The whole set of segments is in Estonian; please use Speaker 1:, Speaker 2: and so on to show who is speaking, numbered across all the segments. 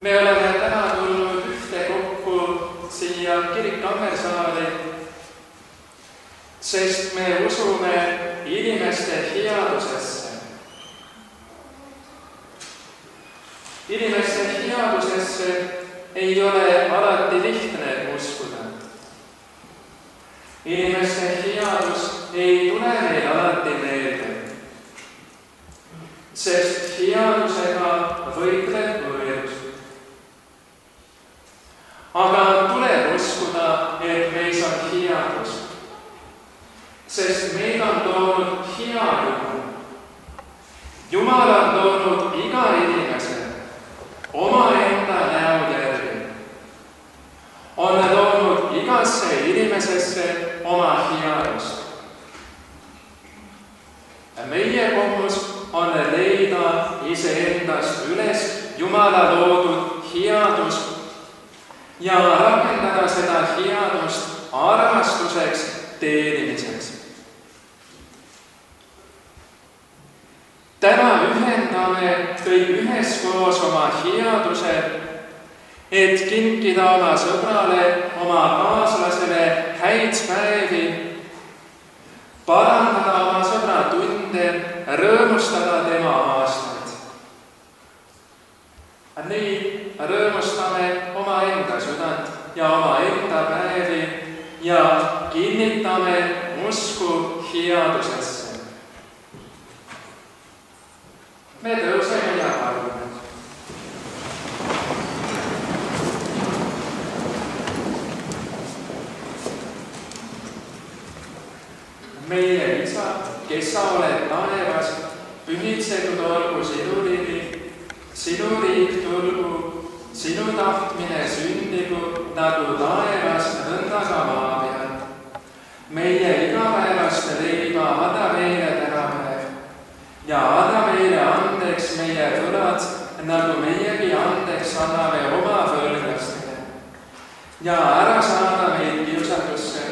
Speaker 1: Me oleme täna tulnud ühtekokku siia Kirik-Kammersaali, sest me usume inimeste headusesse. Inimeste headusesse ei ole alati lihtne uskuda. Inimeste headus ei tule meil alati meelde, sest headusega võitleb võõrus. Aga tuleb uskuda, et meis on headus, sest meil on toonud hea Jumal. Jumal on toonud iga inimese omaenda näo järgi. On toonud igasse inimesesse oma headust. Meie kohus on leida iseendast üles Jumala loodud headus ja rakendada seda headust armastuseks teenimiseks. Täna ühendame kõik üheskoos oma headuse, et kinkida oma sõbrale, oma kaaslasele häid päevi, parandada oma sõbra tunde, rõõmustada tema aastaid. Nii rõõmustame omaenda südant ja omaenda päevi ja kinnitame usku headusesse. Me tõuseme ja palume. Meie Isa, kes sa oled taevas, pühitsetud olgu sinu nimi, sinu riik tulgu, sinu tahtmine sündigu nagu taevas, nõnda ka maa peal. Meie igapäevast leiba anna meile täna päev ja anna meile andeks meie võlad, nagu meiegi andeks anname oma võlglastele. Ja ära saada meid kiusatusse,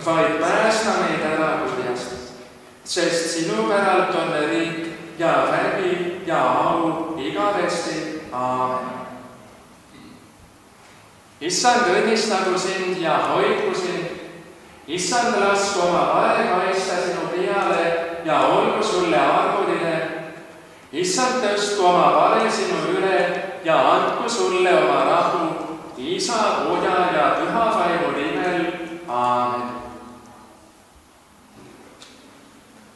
Speaker 1: vaid päästa meid ära kurjast, sest sinu päralt on riik ja vägi ja au igavesti. Aamen. Issand, õnnistagu sind ja hoidku sind. Issand, lasku oma vae kaitsta sinu peale ja olgu sulle armuline. Issand, tõstku oma vale sinu üle ja andku sulle oma rahu. Isa, Poja ja Püha Vaimu nimel. Aamen.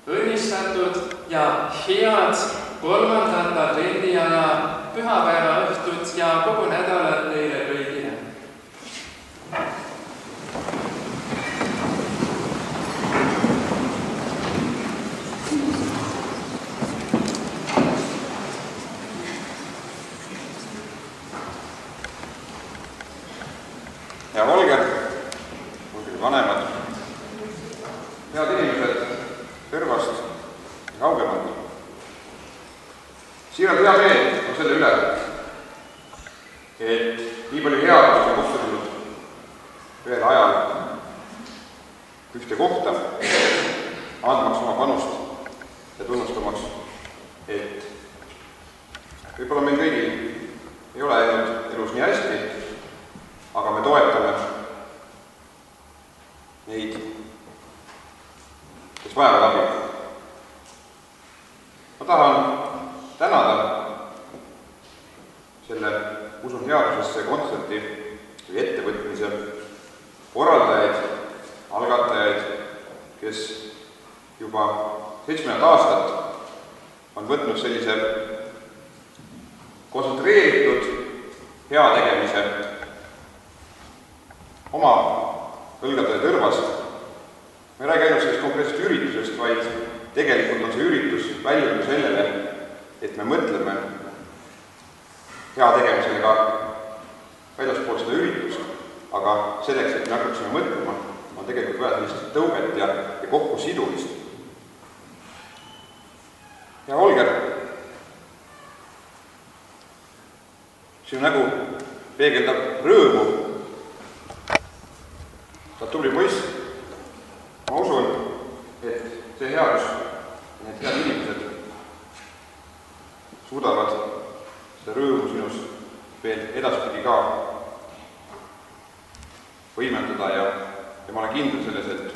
Speaker 1: Õnnistatud ja head 3. advendiaja pühapäeva õhtut ja kogu nädalat teile kõigile.
Speaker 2: Hea Volger, muidugi vanemad, head inimesed Tõrvast ja kaugemalt. Siiralt hea meel on selle üle, et nii palju headust on kokku tulnud ühel ajal ühte kohta, andmaks oma panust ja tunnustamaks, et võib-olla meil kõigil ei ole ainult elus nii hästi, aga me toetame neid, kes vajavad abi. Ma tahan tänada selle Usun headusesse kontserti või ettevõtmise korraldajaid, algatajaid, kes juba 7 aastat on võtnud sellise kontsentreeritud heategemise oma õlgadele Tõrvas. Me ei räägi ainult sellest konkreetsest üritusest, vaid tegelikult on see üritus väljunud sellele, et me mõtleme hea tegemisele ka väljaspool seda üritust, aga selleks, et me hakkaksime mõtlema, on tegelikult vaja sellist tõuget ja kokku sidumist. Ja Holger, sinu nägu peegeldab rõõmu. Sa oled tubli poiss. Ma usun, et see headus, need head inimesed suudavad seda rõõmu sinus veel edaspidi ka võimendada ja ma olen kindel selles, et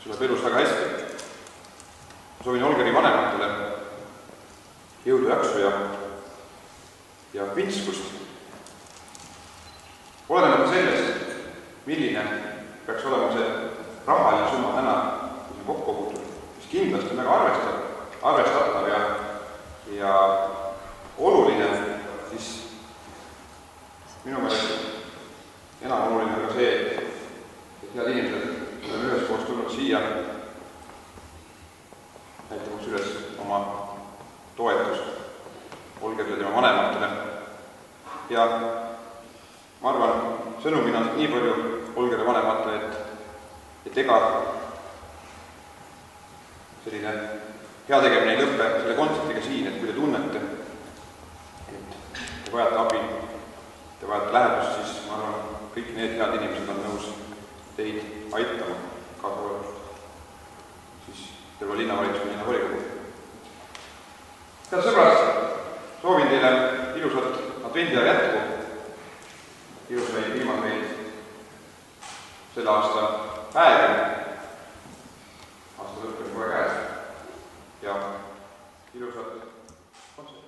Speaker 2: sul läheb elus väga hästi. Ma soovin Holgeri vanematele jõudu, jaksu ja pintskust. Olenemata sellest, milline peaks olema see rahaline summa täna, kui see kokku kogutud, mis kindlasti on väga arvestatav ja oluline, siis minu meelest enam oluline on ka see, et head inimesed oleme üheskoos tulnud siia näitamaks üles oma toetust Holgerile tema vanematele. Ja ma arvan, sõnumina nii palju Holgeri vanematele, et ega selline heategemine ei lõppe selle kontsertiga siin, et kui te tunnete, et te vajate abi, te vajate lähedust, siis ma arvan, kõik need head inimesed on nõus teid aitama, kaasa võetud siis terve linnavalitsus ja volikogu. Head sõbrad, soovin teile ilusat advendia jätku, ilusaid viimaseid selle aasta päevi, aasta lõpp on kohe käes ja ilusat kontserti.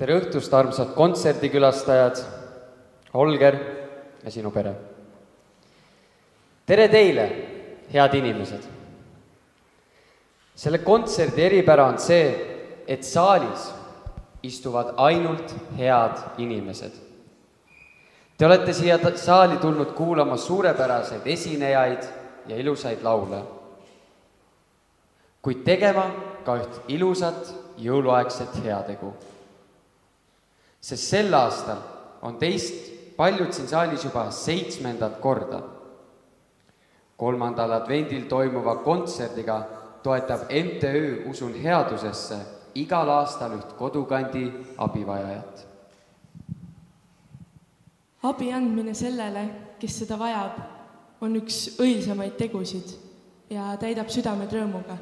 Speaker 3: Tere õhtust, armsad kontserdikülastajad, Holger ja sinu pere. Tere teile, head inimesed. Selle kontserdi eripära on see, et saalis istuvad ainult head inimesed. Te olete siia saali tulnud kuulama suurepäraseid esinejaid ja ilusaid laule, kuid tegema ka üht ilusat jõuluaegset heategu. Sest sel aastal on teist paljud siin saalis juba 7. korda. 3. advendil toimuva kontserdiga toetab MTÜ Usun headusesse igal aastal üht kodukandi abivajajat.
Speaker 4: Abi andmine sellele, kes seda vajab, on üks õilsamaid tegusid ja täidab südamed rõõmuga.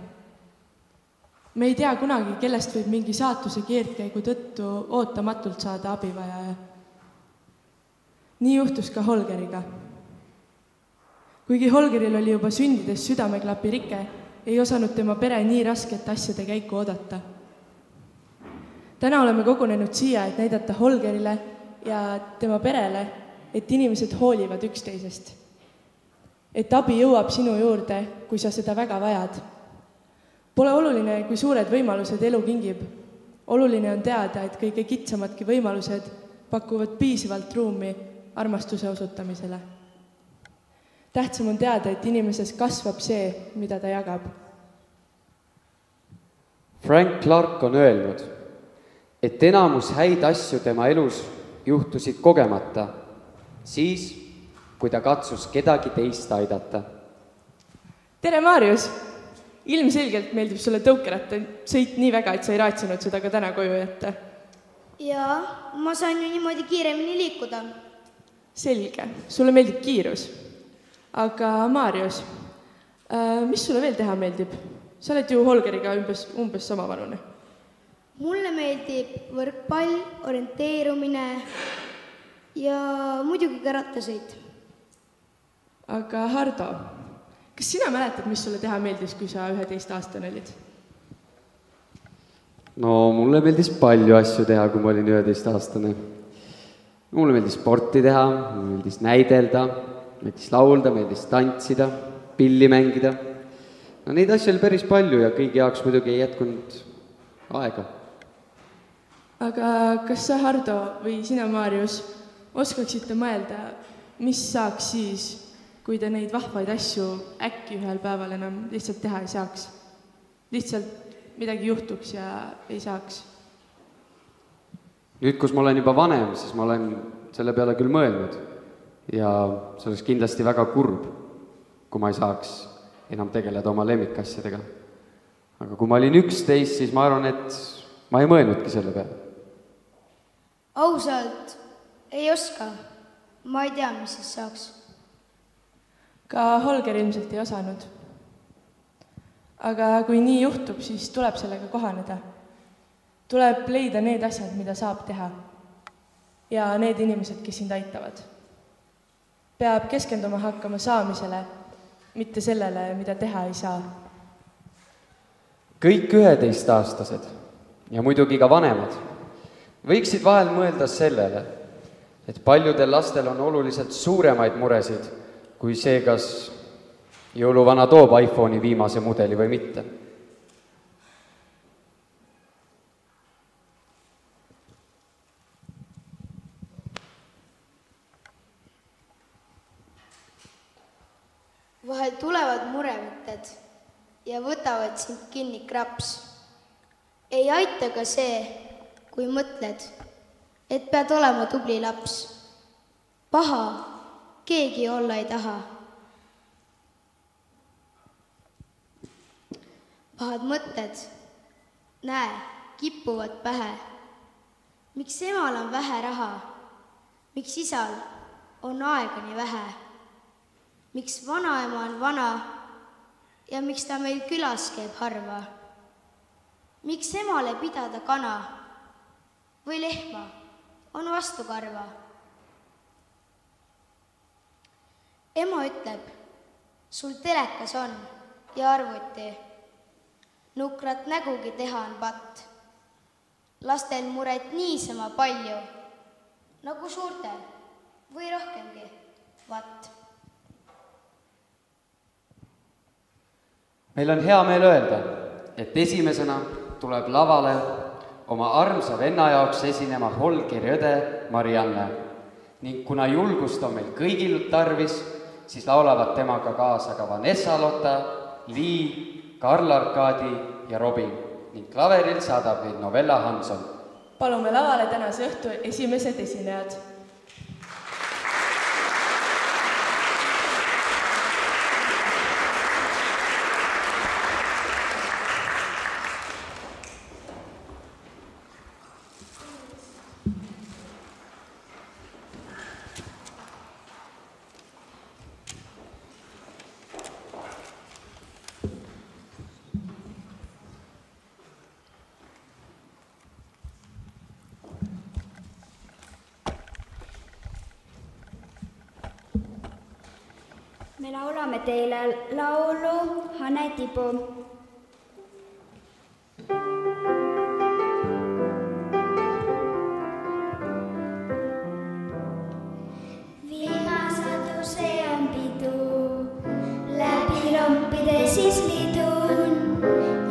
Speaker 4: Me ei tea kunagi, kellest võib mingi saatuse keerdkäigu tõttu ootamatult saada abivajaja. Nii juhtus ka Holgeriga. Kuigi Holgeril oli juba sündides südameklapi rike, ei osanud tema pere nii rasket asjade käiku oodata. Täna oleme kogunenud siia, et näidata Holgerile ja tema perele, et inimesed hoolivad üksteisest. Et abi jõuab sinu juurde, kui sa seda väga vajad. Pole oluline, kui suured võimalused elu kingib. Oluline on teada, et kõige kitsamadki võimalused pakuvad piisavalt ruumi armastuse osutamisele. Tähtsam on teada, et inimeses kasvab see, mida ta jagab.
Speaker 3: Frank Clark on öelnud, et enamus häid asju tema elus juhtusid kogemata, siis, kui ta katsus kedagi teist aidata.
Speaker 4: Tere, Marius! Ilmselgelt meeldib sulle tõukeratta sõit nii väga, et sa ei raatsinud seda ka täna koju jätta.
Speaker 5: Jaa, ma saan ju niimoodi kiiremini liikuda.
Speaker 4: Selge, sulle meeldib kiirus. Aga Marius, mis sulle veel teha meeldib? Sa oled ju Holgeriga umbes sama vanune.
Speaker 5: Mulle meeldib võrkpall, orienteerumine ja muidugi ka rattasõit.
Speaker 4: Aga Hardo, kas sina mäletad, mis sulle teha meeldis, kui sa 11-aastane olid?
Speaker 3: No, mulle meeldis palju asju teha, kui ma olin 11-aastane. Mulle meeldis sporti teha, mulle meeldis näidelda, meeldis laulda, meeldis tantsida, pilli mängida. No neid asju oli päris palju ja kõigi jaoks muidugi ei jätkunud aega.
Speaker 4: Aga kas sa, Hardo, või sina, Marius, oskaksite mõelda, mis saaks siis, kui te neid vahvaid asju äkki ühel päeval enam lihtsalt teha ei saaks? Lihtsalt midagi juhtuks ja ei saaks?
Speaker 3: Nüüd, kus ma olen juba vanem, siis ma olen selle peale küll mõelnud ja see oleks kindlasti väga kurb, kui ma ei saaks enam tegeleda oma lemmikasjadega. Aga kui ma olin 11, siis ma arvan, et ma ei mõelnudki selle peale.
Speaker 5: Ausalt, ei oska. Ma ei tea, mis siis saaks.
Speaker 4: Ka Holger ilmselt ei osanud. Aga kui nii juhtub, siis tuleb sellega kohaneda. Tuleb leida need asjad, mida saab teha. Ja need inimesed, kes sind aitavad. Peab keskenduma hakkama saamisele, mitte sellele, mida teha ei saa.
Speaker 3: Kõik 11-aastased ja muidugi ka vanemad võiksid vahel mõelda sellele, et paljudel lastel on oluliselt suuremaid muresid kui see, kas jõuluvana toob iPhone'i viimase mudeli või mitte.
Speaker 5: Vahel tulevad muremõtted ja võtavad sind kinni kraps. Ei aita ka see, kui mõtled, et pead olema tubli laps. Paha keegi olla ei taha. Pahad mõtted, näe, kipuvad pähe. Miks emal on vähe raha? Miks isal on aega nii vähe? Miks vanaema on vana ja miks ta meil külas käib harva? Miks emale pidada kana või lehma on vastu karva? Ema ütleb, sul telekas on ja arvuti. Nukrat nägugi teha on patt. Lastel muret niisama palju, nagu suurtel või rohkemgi vatt.
Speaker 3: Meil on hea meel öelda, et esimesena tuleb lavale oma armsa venna jaoks esinema Holgeri õde Marianne ning kuna julgust on meil kõigil tarvis, siis laulavad temaga kaasa ka Vanessa Lotta, Lii, Karl Arkadi ja Robin ning klaveril saadab meid Novella Hanson.
Speaker 4: Palume lavale tänase õhtu esimesed esinejad.
Speaker 6: Me laulame teile laulu Hanetipu.
Speaker 7: Viimasatu see on pidu, läbi rompide siis lidun,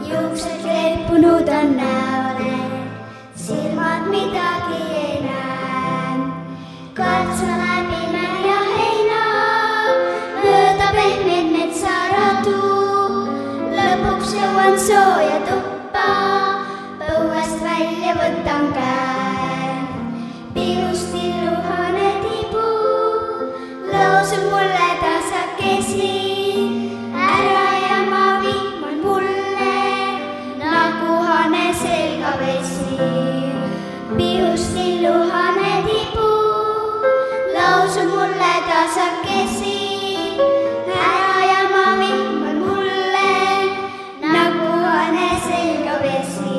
Speaker 7: juuksed kleepunud on näole, silmad midagi ei näe, katsa läbi märja heina, mööda pehmed metsaradu, lõpuks jõuan sooja tuppa, põuest välja võtan käe. Pilust illuhane tibu, lausub mulle tasakesi, ära jama vihman mulle, nagu hane selgavesi. Pilust illuhane tibu, lausub mulle tasakesi, ära jama vihman mulle, nagu hane selgavesi.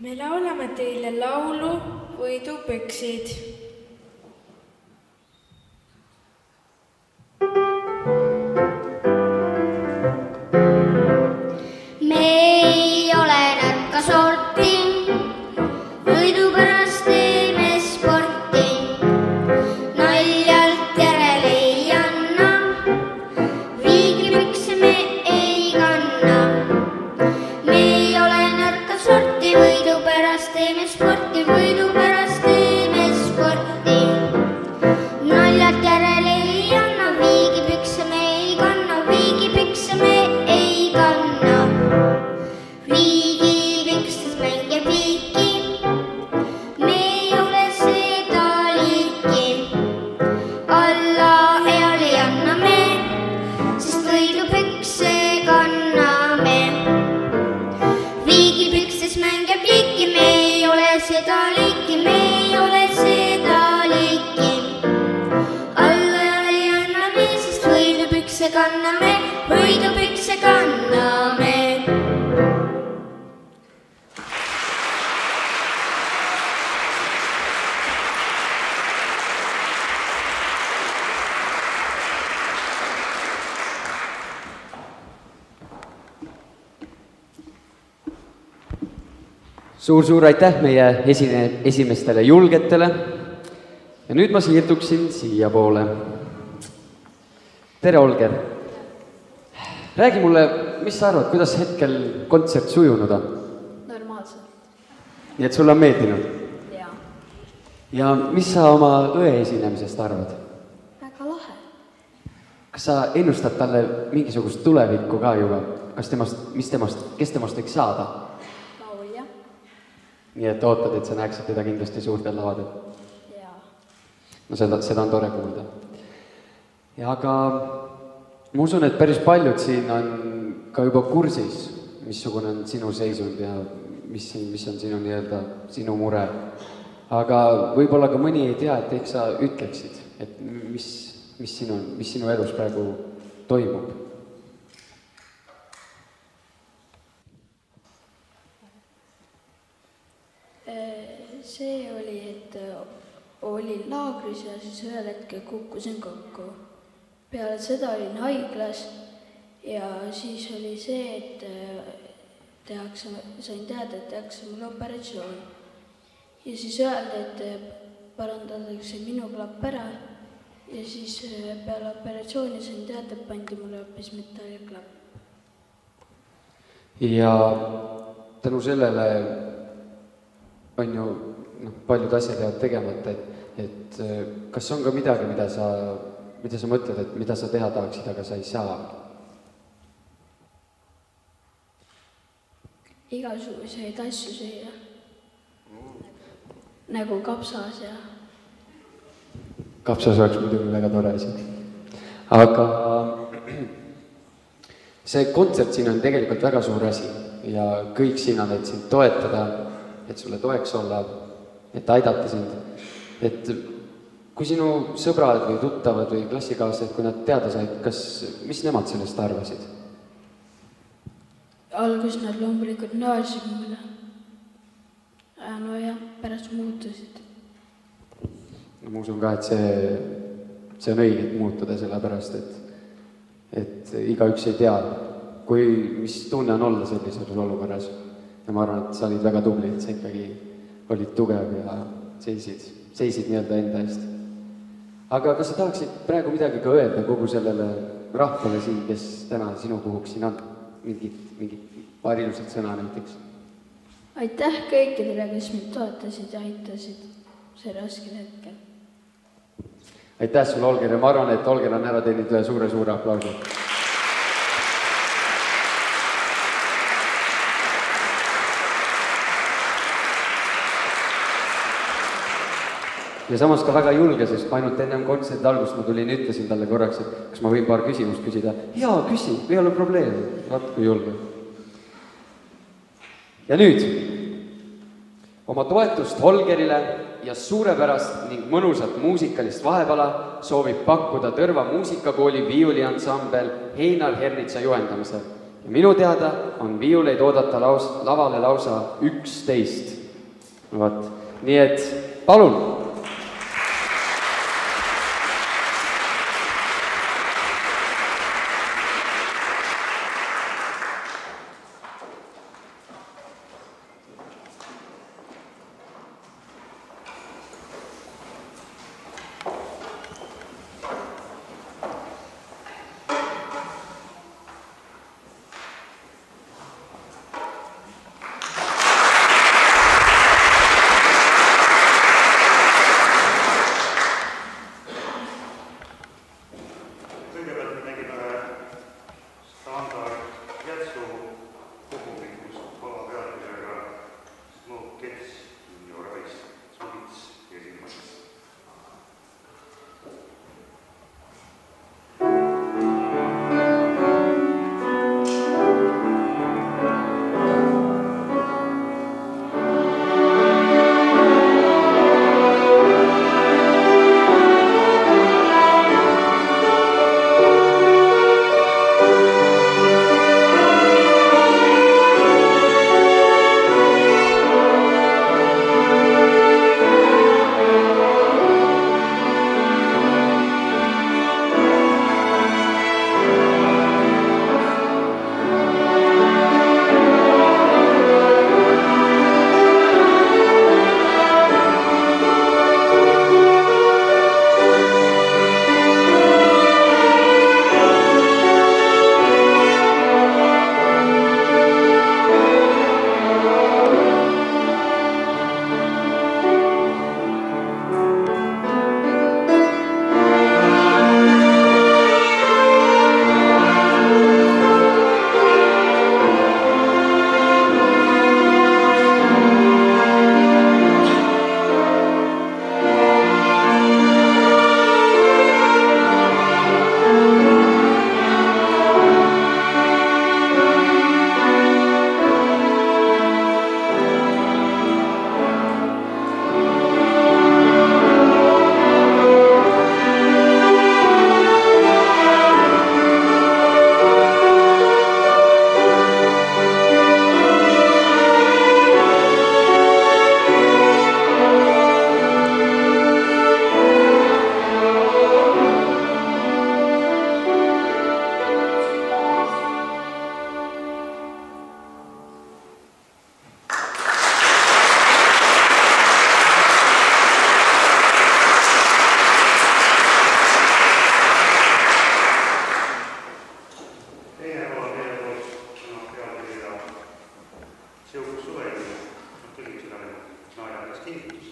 Speaker 8: Me laulame teile laulu Võidupüksid.
Speaker 7: Me ei ole nõrkas olnud. pärast teeme sporti, võidu pärast teeme sporti. Naljad järele ei anna, viigipükse me ei kanna, viigipükse me ei kanna. Viigipükstes mängib viiki, me ei ole seda liiki. Alla eal ei anna me, sest võidupükse kanname. Viigipükses mängib viiki, me ei ole seda liiki, me ei ole seda liiki. Alla eal ei anna me, sest võidupükse kanname, võidupükse kanname.
Speaker 3: Suur aitäh meie esimestele julgetele ja nüüd ma siirduksin siia poole. Tere, Olger! Räägi mulle, mis sa arvad, kuidas hetkel kontsert sujunud on?
Speaker 8: Normaalselt.
Speaker 3: Nii et sulle on meeldinud?
Speaker 8: Jaa.
Speaker 3: Ja mis sa oma õe esinemisest arvad?
Speaker 8: Väga lahe.
Speaker 3: Kas sa ennustad talle mingisugust tulevikku ka juba? Kes temast võiks saada? Nii et ootad, et sa näeksid teda kindlasti suurtel lavadel?
Speaker 8: Jaa.
Speaker 3: No seda on tore kuulda. Ja aga ma usun, et päris paljud siin on ka juba kursis, missugune on sinu seisund ja mis on sinu nii-öelda sinu mure. Aga võib-olla ka mõni ei tea, et ehk sa ütleksid, et mis sinu elus praegu toimub.
Speaker 8: See oli, et olin laagris ja siis ühel hetkel kukkusin kokku. Peale seda olin haiglas ja siis oli see, et sain teada, et tehakse mulle operatsioon. Ja siis öeldi, et parandatakse minu klapp ära ja siis peale operatsiooni sain teada, et pandi mulle hoopis metalliklapp.
Speaker 3: Ja tänu sellele on ju paljud asjad jäävad tegemata, et kas on ka midagi, mida sa mõtled, et mida sa teha tahaksid, aga sa ei saa?
Speaker 8: Igasuguseid asju süüa. Nagu kapsas ja...
Speaker 3: Kapsas oleks muidugi väga tore asi. Aga see kontsert siin on tegelikult väga suur asi ja kõik siin on, et sind toetada, et sulle toeks olla, et aidata sind. Et kui sinu sõbrad või tuttavad või klassikaaslased, kui nad teada said, mis nemad sellest arvasid?
Speaker 8: Algus nad loomulikult naersid mulle. No jah, pärast muutusid.
Speaker 3: No ma usun ka, et see on õige muutuda sellepärast, et igaüks ei tea, mis tunne on olla sellises olukorras. Ja ma arvan, et sa olid väga tubli, et sa ikkagi olid tugev ja seisid nii-öelda enda eest. Aga kas sa tahaksid praegu midagi ka öelda kogu sellele rahvale siin, kes täna sinu puhuks siin on? Mingi paar ilusat sõna näiteks.
Speaker 8: Aitäh kõikidele, kes mind toetasid ja aitasid see raskel hetkel.
Speaker 3: Aitäh sulle, Olger, ja ma arvan, et Olger on ära teinud ühe suure aplausi. Ja samas ka väga julge, sest ainult ennem kontserdi algust ma tulin, ütlesin talle korraks, et kas ma võin paar küsimust küsida. Jaa, küsi, ei ole probleemi. Vaat kui julge. Ja nüüd oma toetust Holgerile ja suurepärast ning mõnusat muusikalist vahepala soovib pakkuda Tõrva muusikakooli viiuliansambel Heinar Hernitsa juhendamisel. Ja minu teada on viiuleid oodata lavale lausa 11. Nii et palun!
Speaker 9: tõsi, seda naljakas kingitus.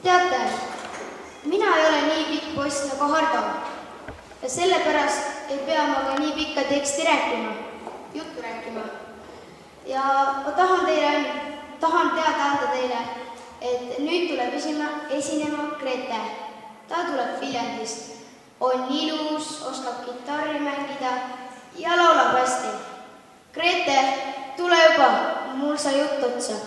Speaker 5: Teate, mina ei ole nii pikk poiss nagu Hardo ja sellepärast ei pea ma ka nii pikka teksti rääkima, juttu rääkima. Ja ma tahan teada anda teile, et nüüd tuleb esinema Grete. Ta tuleb Viljandist, on ilus, oskab kitarri mängida ja laulab hästi. Grete, tule juba, mul sai jutt otsa.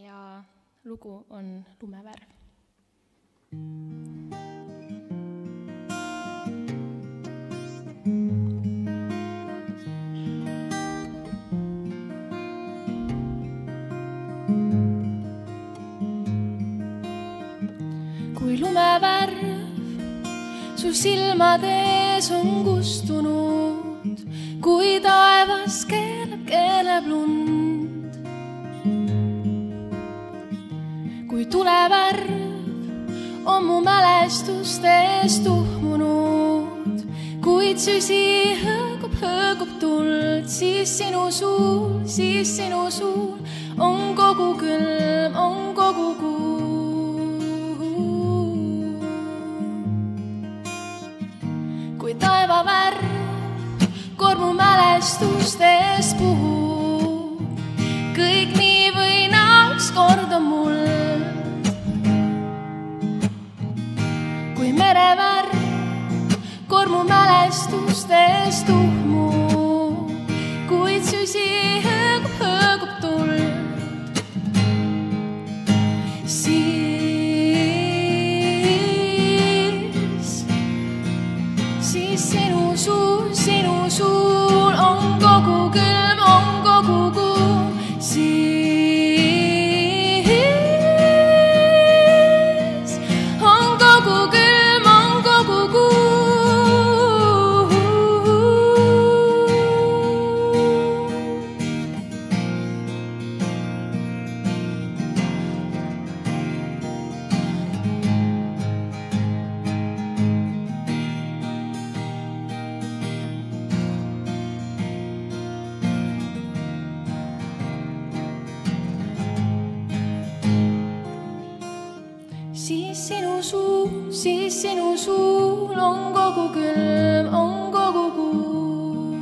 Speaker 10: Ja lugu on Lumevärv. Kui lumevärv su silmade ees on kustunud, kui taeva taevas keeleb lund. Kui tulevärv on mu mälestustes tuhmunud, kuid süsi hõõgub tuld, siis sinu suul on kogu külm, on kogu kuu. Kui taevavärv kord mu mälestustes puhub, kõik nii või naa ükskord on mul. Kui merevärv kord mu mälestustes tuhmub, kuid süsi hõõgub tuld, siis sinu suul on kogu külm, on kogu kuu. Siis on kogu külm, on kogu kuu. Siis sinu suul on kogu külm, on kogu kuu.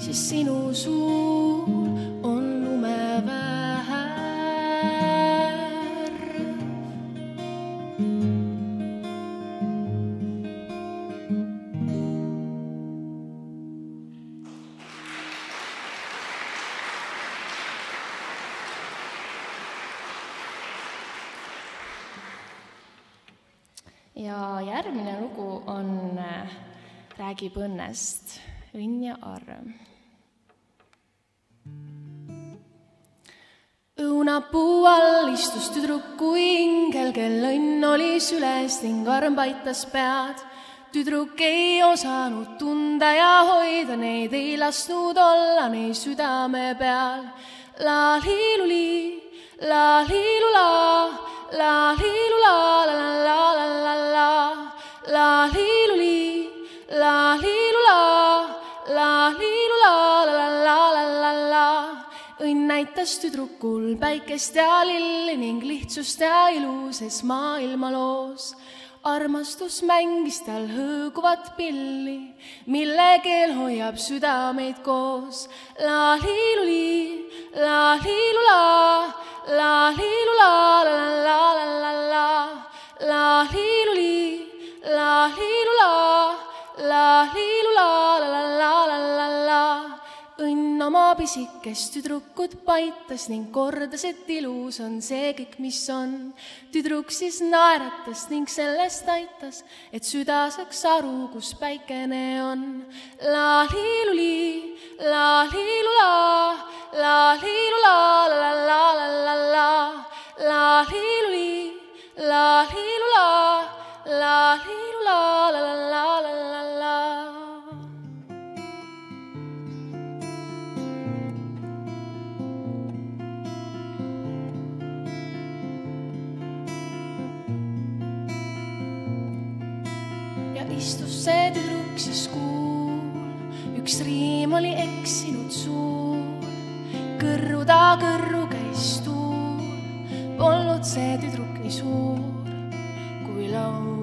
Speaker 10: Siis sinu suul on lumeväärv. Ja järgmine lugu on Räägib õnnest, õnn ja arm. Õunapuu all istus tüdruk kui ingel, kel õnn oli süles ning arm paitas pead. Tüdruk ei osanud tunda ja hoida, neid ei lasnud olla nei südame peal. La liiluli, la liilula, la liilula, la la la la la la, la liiluli, la liilula, la liilula, la la la la la la. Õnn näitas tüdrukul päikest ja lilli ning lihtsust ja iluses maailmaloos. Armastus mängis tal hõõguvat pilli, mille keel hoiab südameid koos. La liiluli, la liilula, la liilula, la la la la la, la liiluli, la liilula, la liilula, la la la la la la. Õnn oma pisikest tüdrukut paitas ning kordas, et ilus on see kõik, mis on. Tüdruk siis naeratas ning sellest aitas, et süda saaks aru, kus päikene on. La liiluli, la liilula, la liilula, la la la la la, la liiluli, la liilula, la liilula, la la la la la la. Istus see tüdruk siis kuul, üks riim oli eksinud suur, kõrru ta kõrru käis tuul, polnud see tüdruk nii suur kui laul.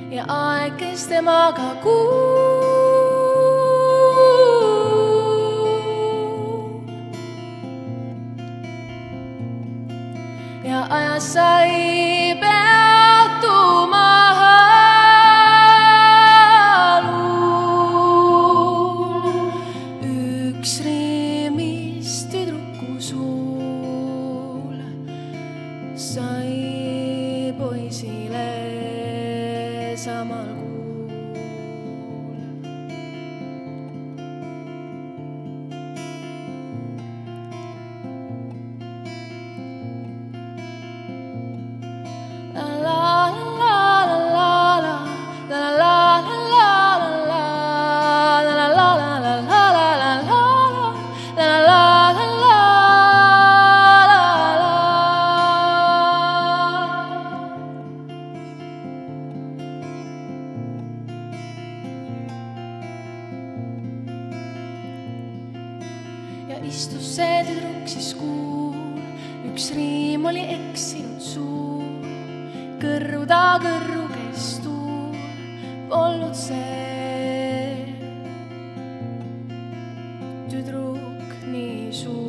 Speaker 10: Ja aeg käis temaga ja ajas sai peatuma hääluul. Üks riimis tüdruku suul sai poisile samal kuul. La la la la la ja istus see tüdruk siis kuul. Üks riim oli eksinud suur, kõrru ta kõrru käis tuul, polnud see tüdruk nii suur.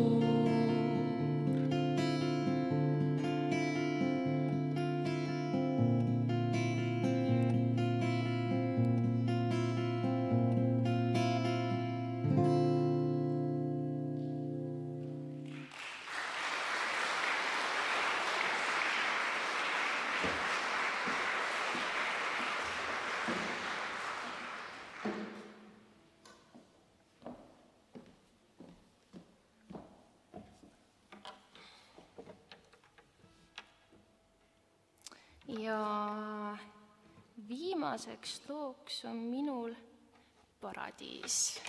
Speaker 10: Ja viimaseks looks on minul Paradiis.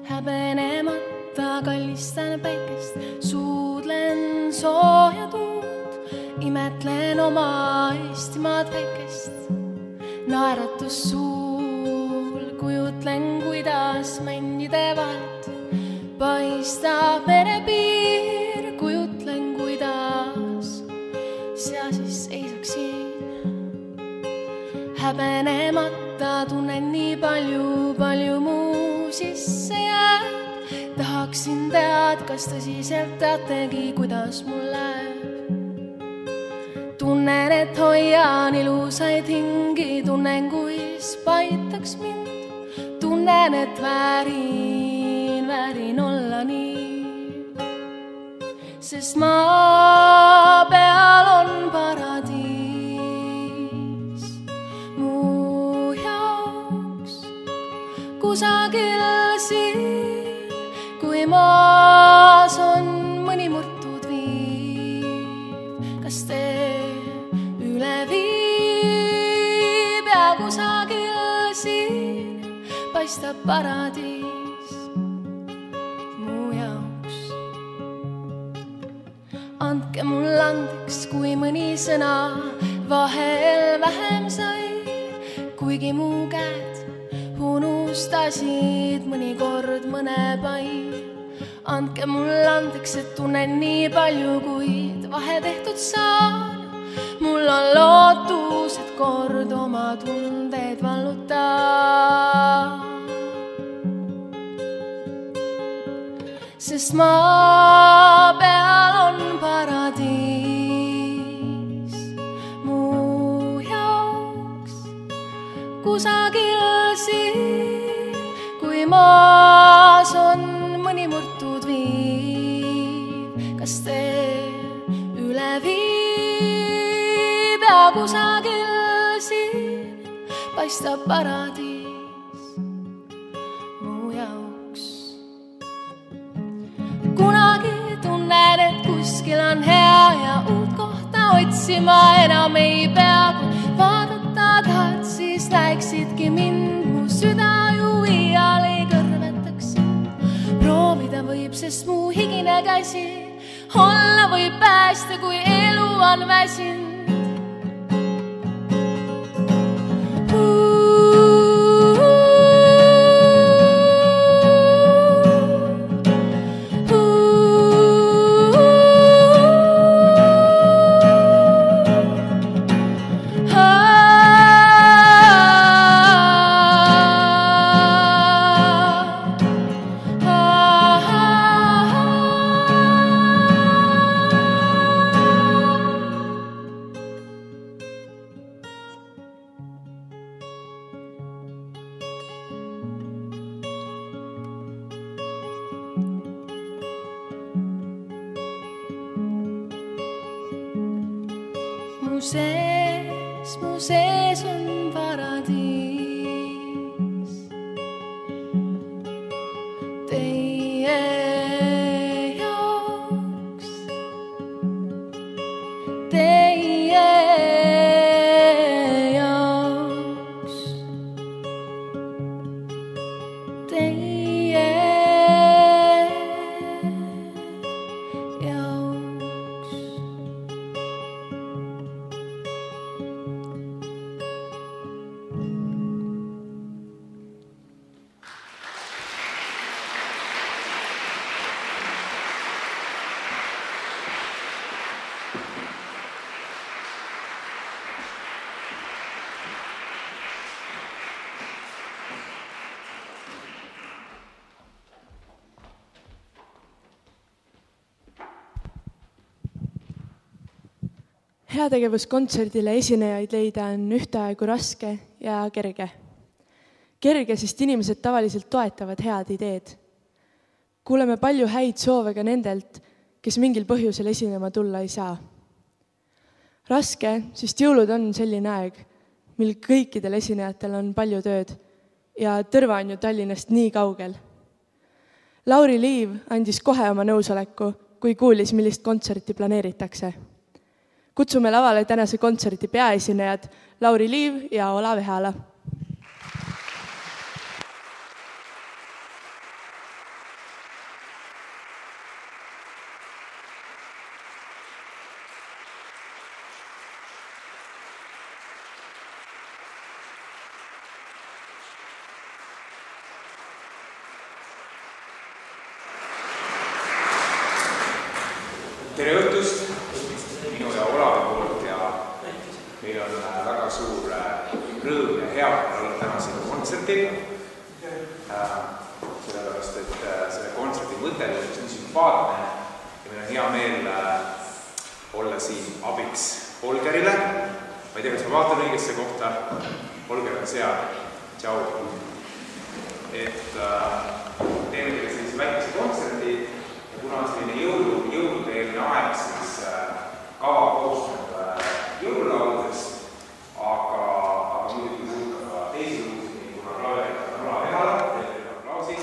Speaker 10: Häbenemata kallistan päikest, suudlen sooja tuult, imetlen oma Eestimaad väikest. Naeratus suul, kujutlen, kuidas männide vahelt paistab merepiir, kujutlen, kuidas sea siis seisaksin. Häbenemata tunnen nii palju muu sisse jääb. Tahaksin tead, kas tõsiselt teategi, kuidas mul läheb. Tunnen, et hoian ilusaid hingi, tunnen, kuis paitaks mind. Tunnen, et väärin olla nii. Sest maa peal on paradiis mu jaoks kusagil siin. Kui maas on mõni murtud viiv, kas tee üle viib ja kusagil siin paistab paradiis mu jaoks. Andke mul andeks, kui mõni sõna vahel vähem sai, kuigi mu käed unustasid mõnikord mõne pai. Andke mul andeks, et tunnen nii palju, kuid vahe tehtud saan. Mul on lootus, et kord oma tundeid vallutab. Sest maa peal on paradiis mu jaoks kusagil siin. Kui maas on mõni murtud viiv, kas tee üle viib ja kusagil siin paistab paradiis mu jaoks. Kunagi tunnen, et kuskil on hea ja uut kohta otsima enam ei pea. Kui vaadata tahad, siis näeksidki mind, mu süda ju iial ei kõrvetaks. Proovida võib, sest mu higine käsi olla võib päästa, kui elu on väsinud. Mu sees on paradiis. Teie jaoks, teie jaoks.
Speaker 4: Heategevuskontserdile esinejaid leida on ühtaegu raske ja kerge. Kerge, sest inimesed tavaliselt toetavad head ideed. Kuuleme palju häid soove ka nendelt, kes mingil põhjusel esinema tulla ei saa. Raske, sest jõulud on selline aeg, mil kõikidel esinejatel on palju tööd ja Tõrva on ju Tallinnast nii kaugel. Lauri Liiv andis kohe oma nõusoleku, kui kuulis, millist kontserti planeeritakse. Kutsume lavale tänase kontserti peaesinejad Lauri Liiv ja Olav Ehala.
Speaker 11: Tere õhtust minu ja Olavi poolt ja meil on väga suur rõõm ja hea olla täna siin kontsertil. Sellepärast, et selle kontserti mõte on nii sümpaatne ja meil on hea meel olla siin abiks Holgerile. Ma ei tea, kas ma vaatan õigesse kohta. Holger on seal. Tšau. Teeme teile sellise väikese kontserti. Kuna on selline jõuluteeline aeg, siis kava koostab jõululauludest, aga muidugi puudutab ka teisi lugusid, kuna klaverid on Olav Ehala, teile aplausi.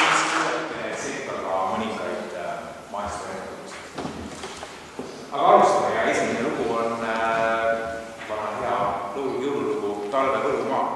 Speaker 11: Siis kuulete sekka ka mõningaid maestro. Aga alustame ja esimene lugu on Talve Võrumaa.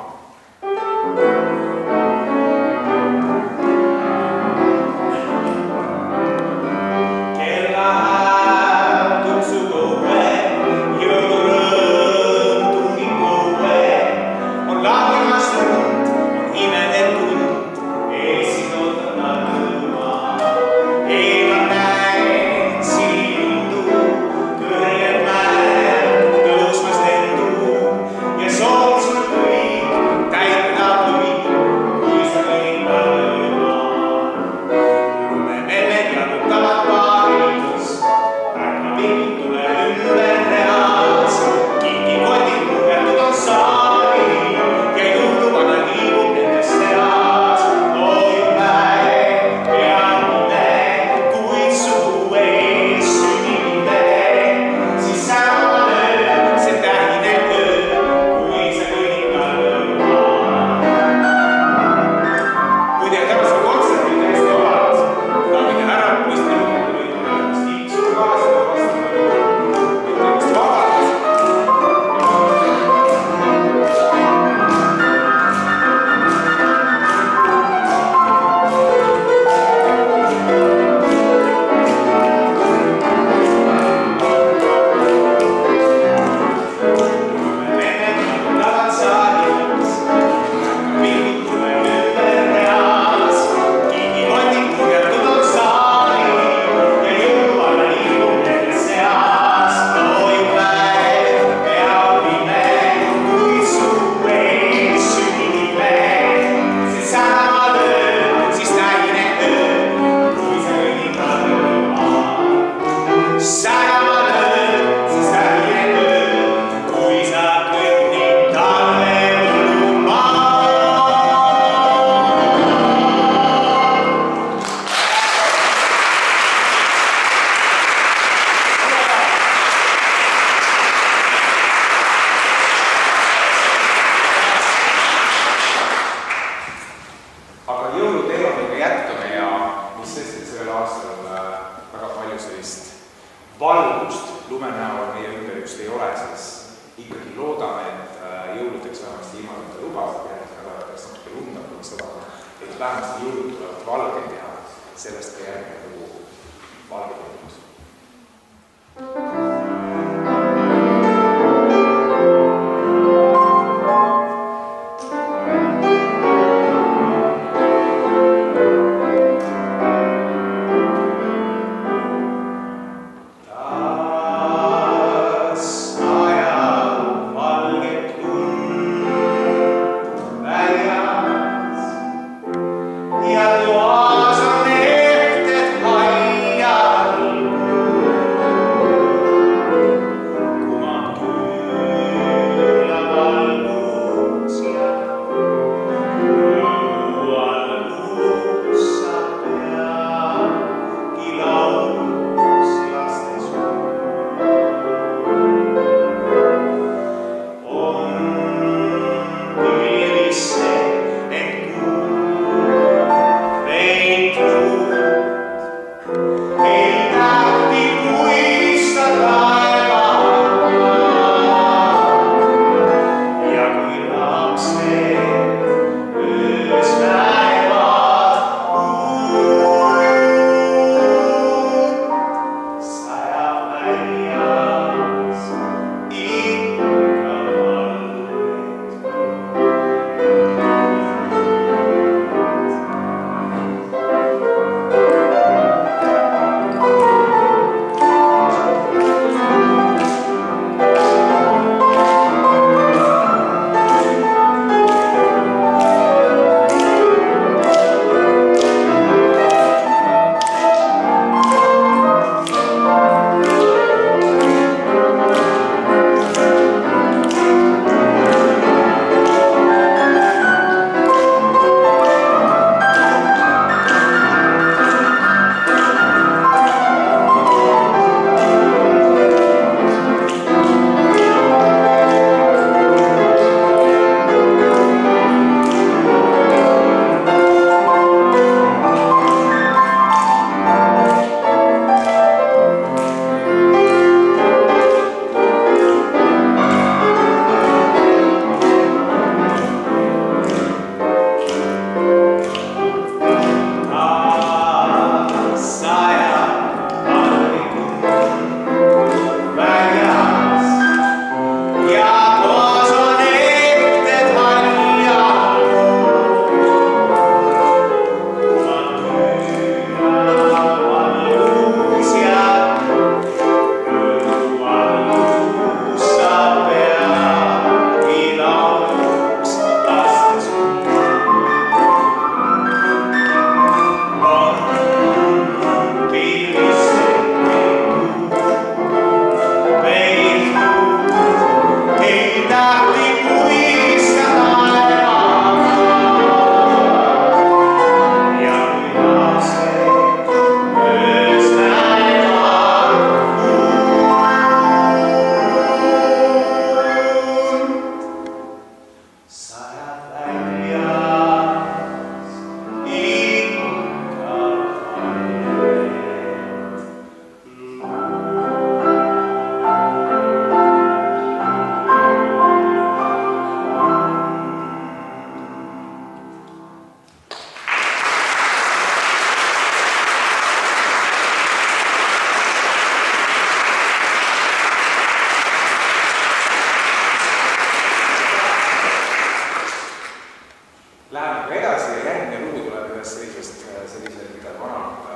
Speaker 11: läheb edasi ja järgmine lugu tuleb ühest sellised midagi vanad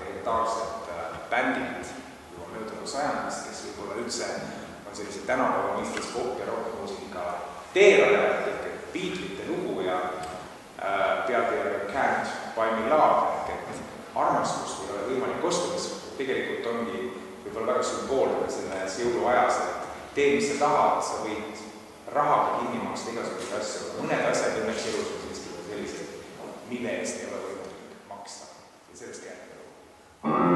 Speaker 11: legendaarsed bändid juba möödunud sajandist, kes võib-olla üldse on sellised tänapäeva mõistes pop- ja rock-muusika teerajad, ehk Beatlesite lugu ja pealkirjaga Can't Buy Me Love, ehk et armastust ei ole võimalik osta, mis tegelikult ongi võib-olla väga sümboolne selles jõuluajas, et tee, mis sa tahad, sa võid rahaga kinni maksta igasuguseid asju, aga mõned asjad õnneks elus on siiski sellised, mille eest ei ole võimalik maksta. Ja sellest jääb.
Speaker 12: Oh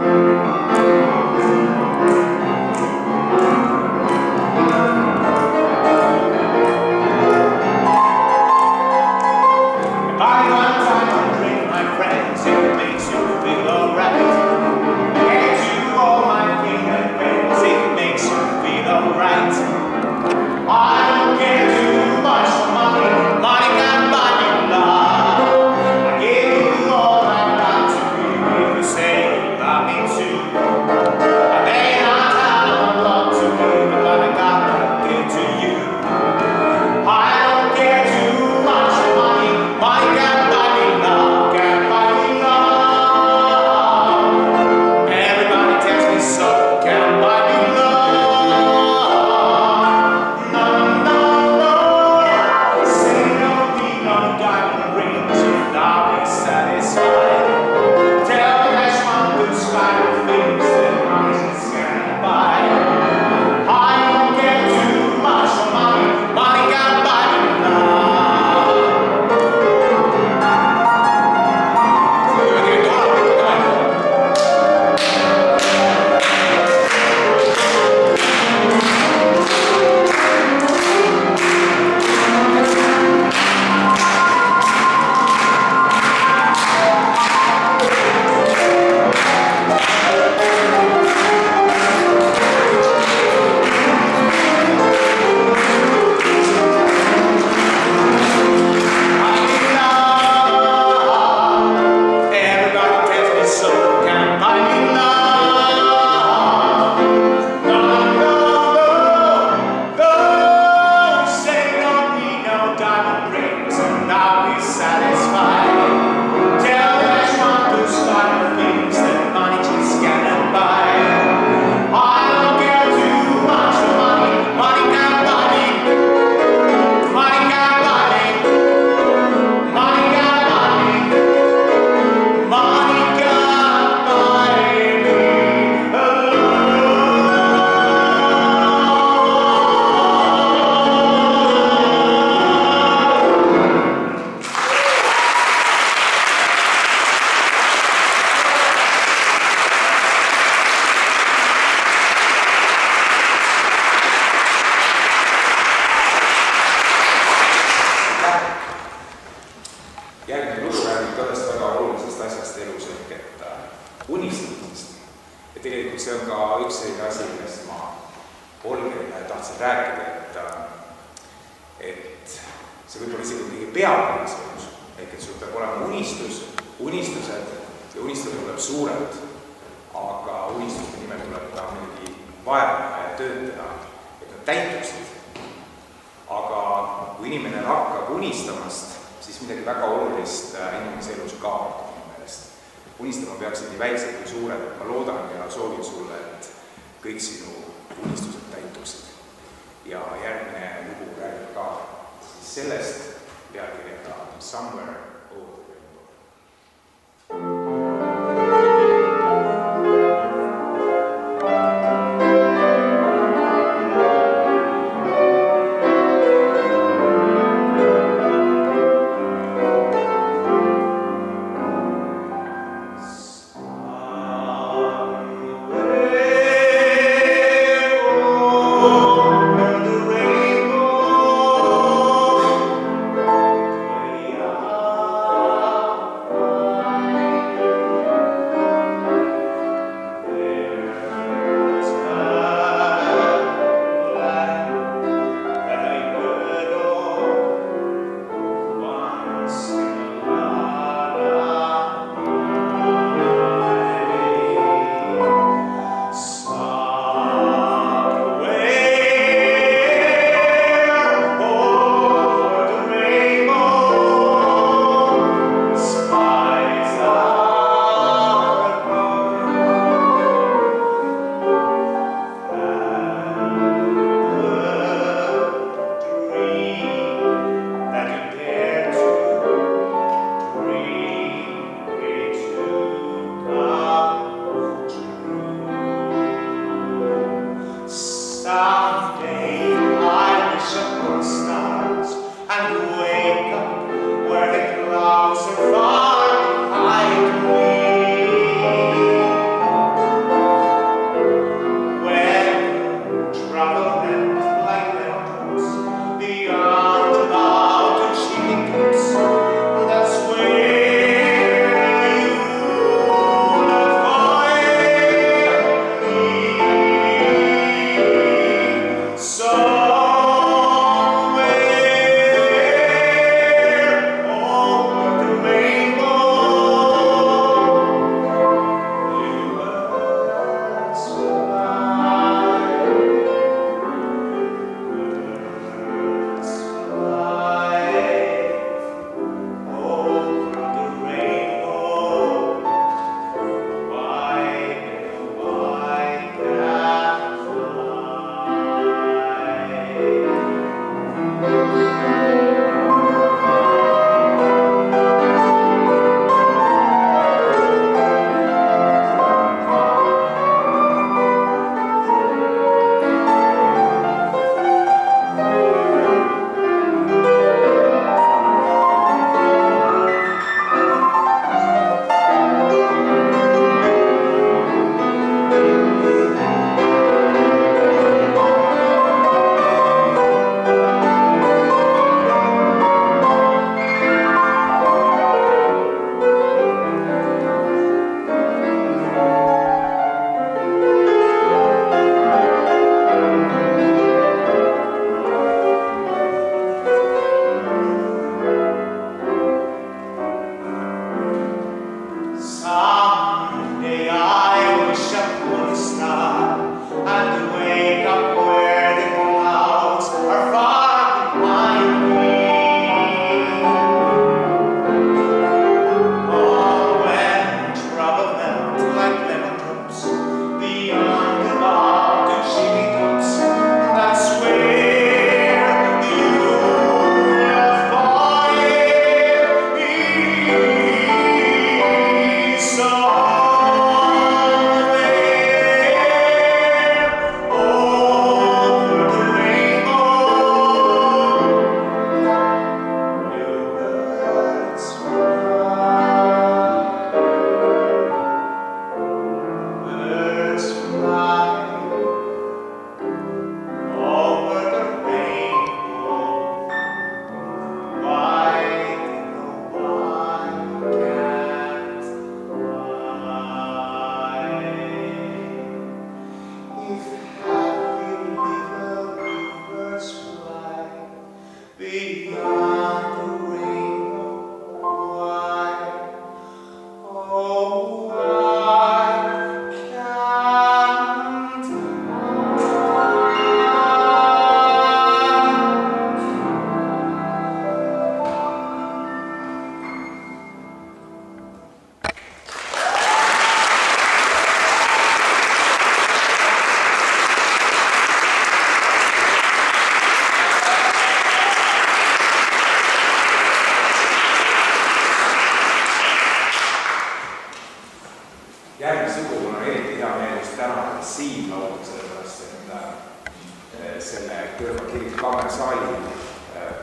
Speaker 11: saaliga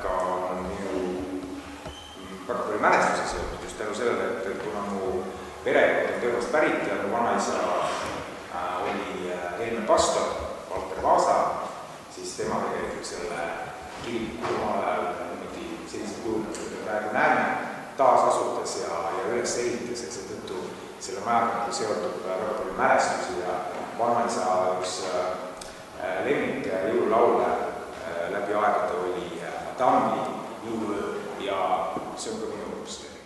Speaker 11: on minu väga palju mälestusi seotud just tänu sellele, et kuna mu perekond on Tõrvast pärit ja mu vanaisa oli eelmine pastor, Valter Vaasa, siis tema tegelikult selle kiriku omal ajal niimoodi sellised kujunad, mida praegu näeme, taasasutas ja üles ehitas ja seetõttu selle määranud seotud väga palju mälestusi ja vanaisa üks lemmik jõululaule läbi aegade oli Tammi jõuluöö ja see on ka minu õppus tegelikult.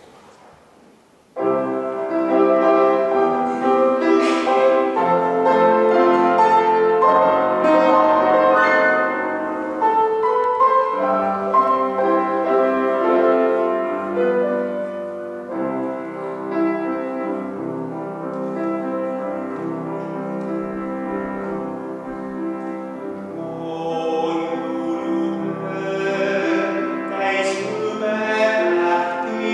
Speaker 12: Käis õbe tähti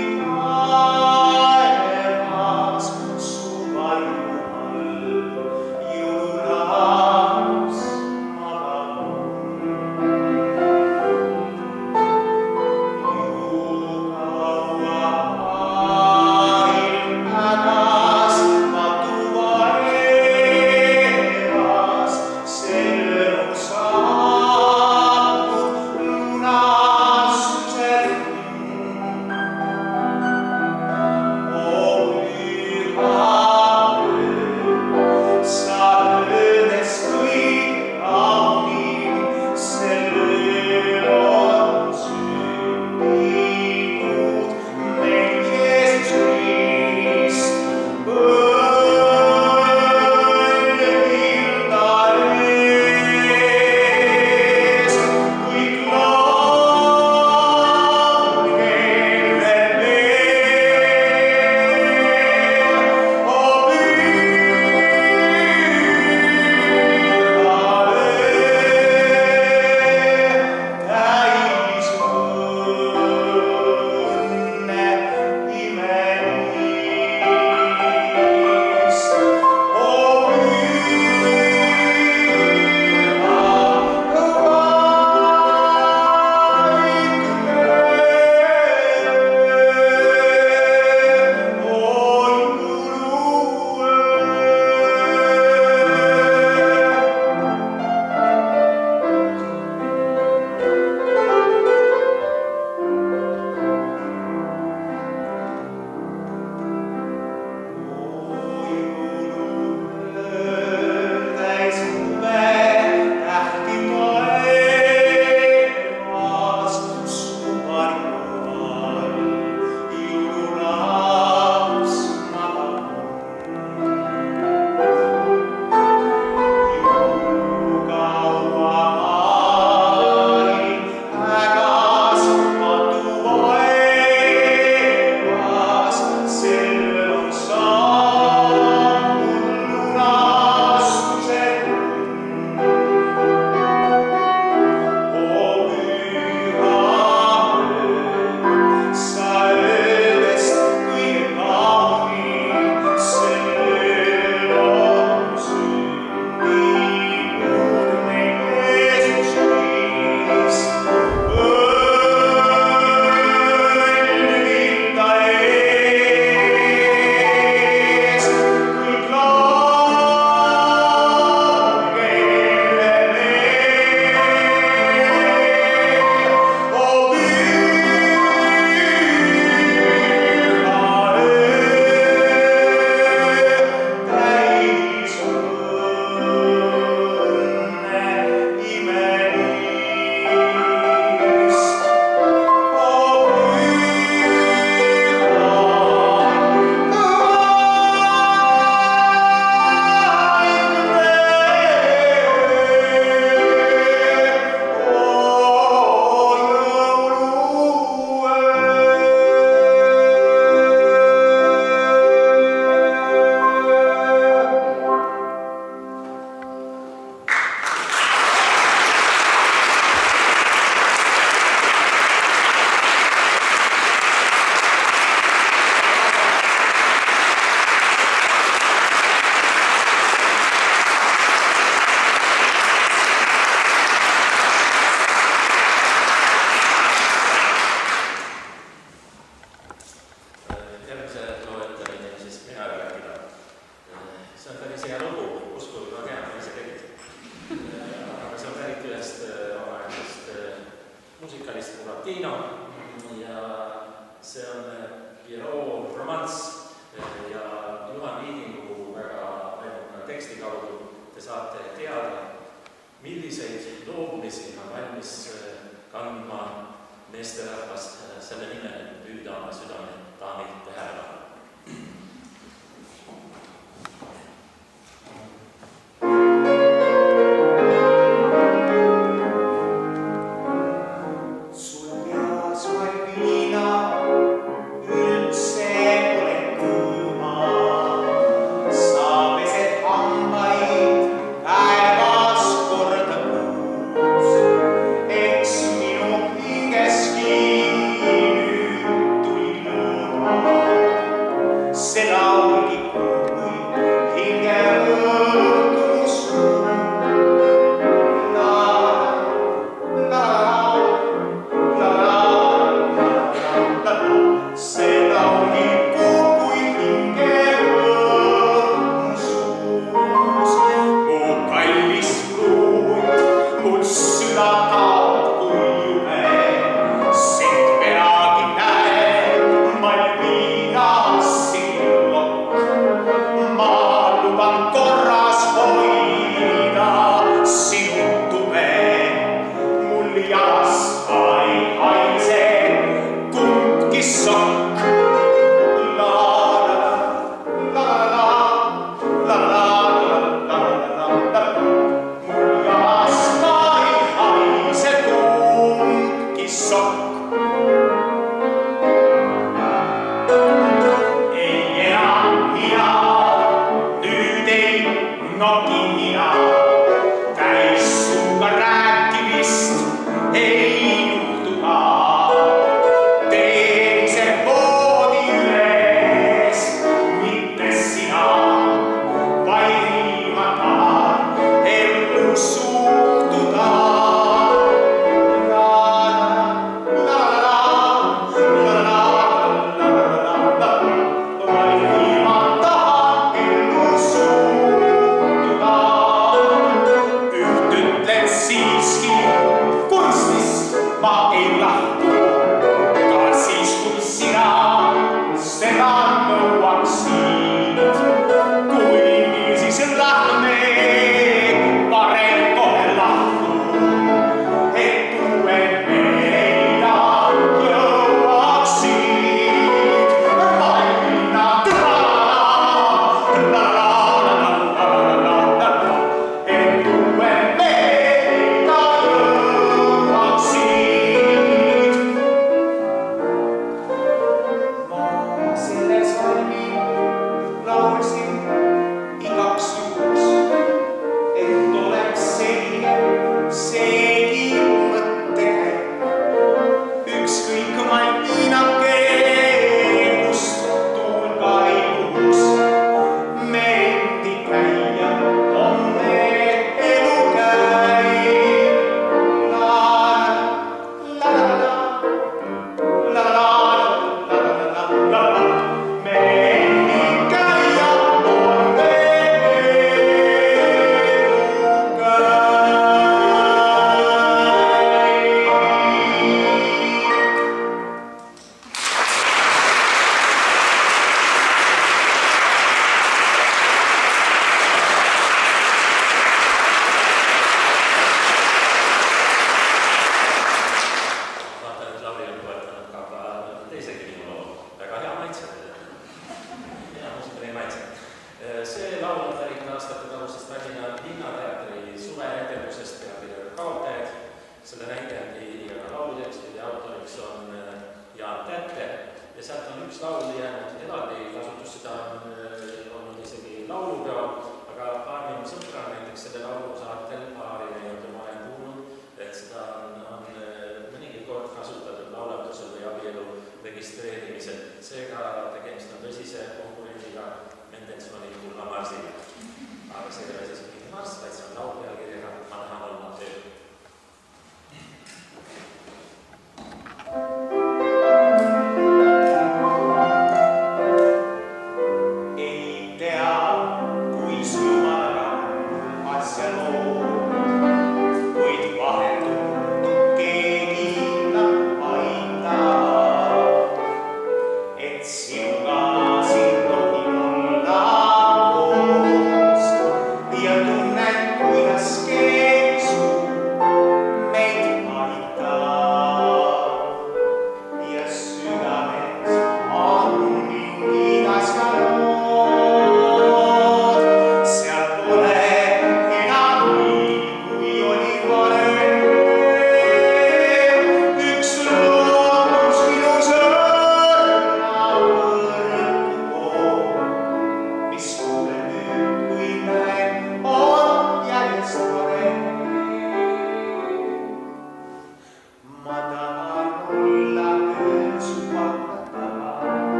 Speaker 12: see on Pierrot romanss ja Juhan Viigingu väga vaimuka teksti kaudu te saate teada, milliseid loobumisi on valmis kandma meesterahvast selle nimel, et püüda oma südame daamilt tähelepanu.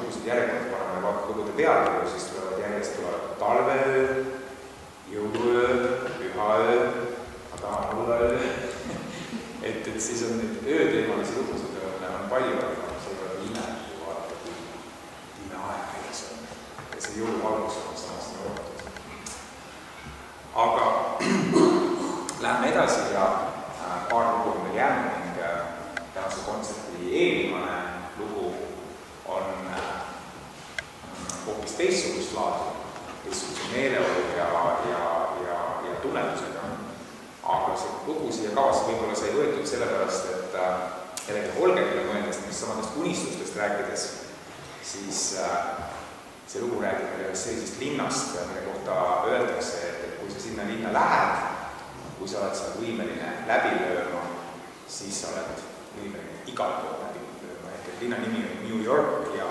Speaker 11: lugusid järjekorda panema ja vaatad lugude pealkirju, siis järjest tulevad talveöö, jõuluöö, pühaöö, ma tahan olla öö. Et siis on neid ööteemalisi lugusid on palju, aga see ei ole ime, kui vaadata, kui ime aeg näiteks on. Ja see jõuluvalgus on samast nii oodatud. Aga läheme edasi ja paar lugu on meil jäänud ning tänase kontserti eelmane lugu on hoopis teistsugust laadu, teistsuguse meeleolu ja tunnetusega. Aga see lugu siia kavasse võib-olla sai võetud sellepärast, et jällegi Holgerile mõeldes nendest samadest unistustest rääkides, siis see lugu räägib meile sellisest linnast, mille kohta öeldakse, et kui sa sinna linna lähed, kui sa oled seal võimeline läbi lööma, siis sa oled võimeline igal pool läbi lööma. Ehk et linna nimi on New York ja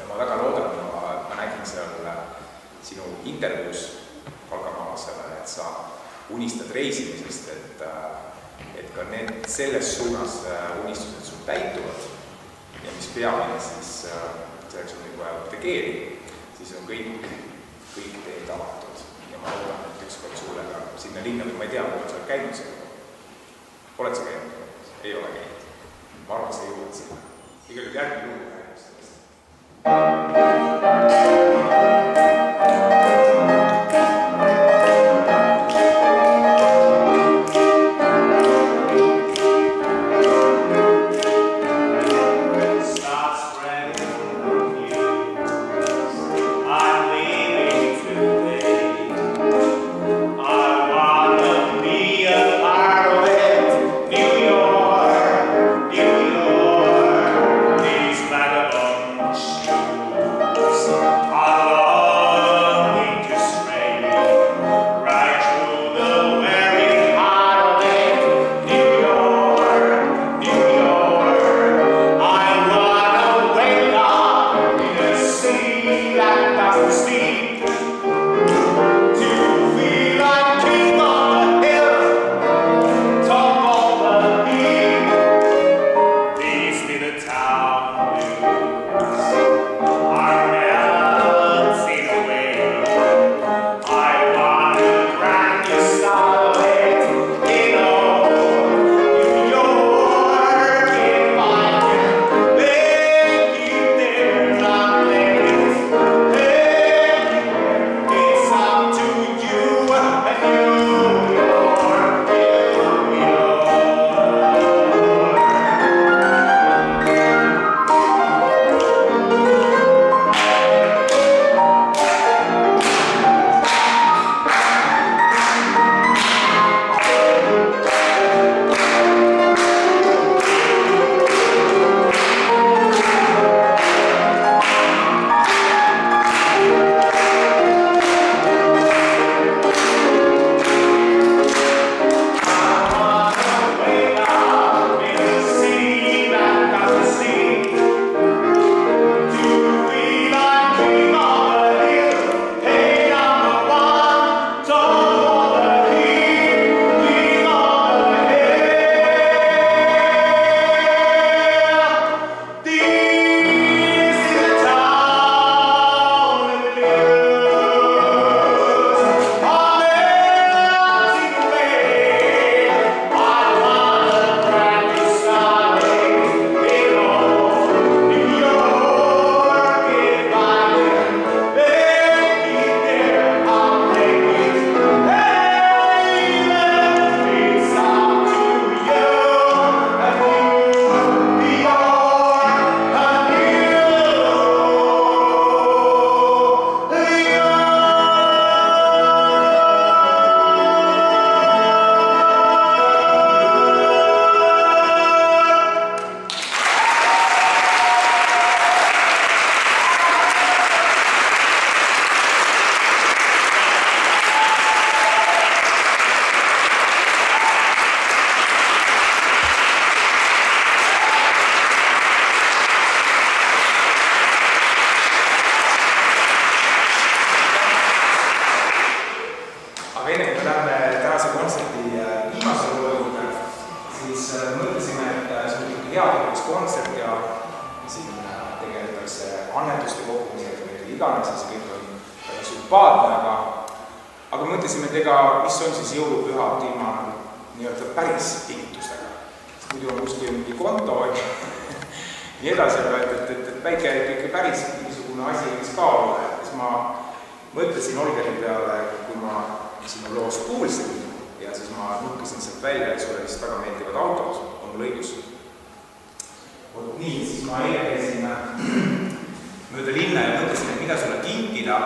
Speaker 11: ma väga loodan, ma nägin seal sinu intervjuus Valgamaalasele, et sa unistad reisimisest, et ka need selles suunas unistused sul täituvad ja mis peamine siis selleks on vaja tegeeri, siis on kõik teed avatud ja ma loodan, et ükskord sulle ka sinna linna, ma ei tea, kui sa oled käinud seal. Oled sa käinud? Ei ole käinud. Ma arvan, sa jõuad sinna. Igal järgmine lugu räägib sellest.
Speaker 13: These
Speaker 11: annetuste kogumised või iganes, see kõik on väga sümpaatne, aga mõtlesime, et mis on siis jõulupühad ilma nii-öelda päris kingitustega. Muidu on kuskil mingi konto, nii edasi, aga et väike ikka päris mingisugune asi võiks ka olla. Siis ma mõtlesin Olgeri peale, kui ma sinu loos kuulsin ja siis ma nukkasin sealt välja, et sulle vist väga meeldivad autod, on mul õigus. Nii, siis ma eile käisin mööda linna ja mõtlesin, et mida sulle kinkida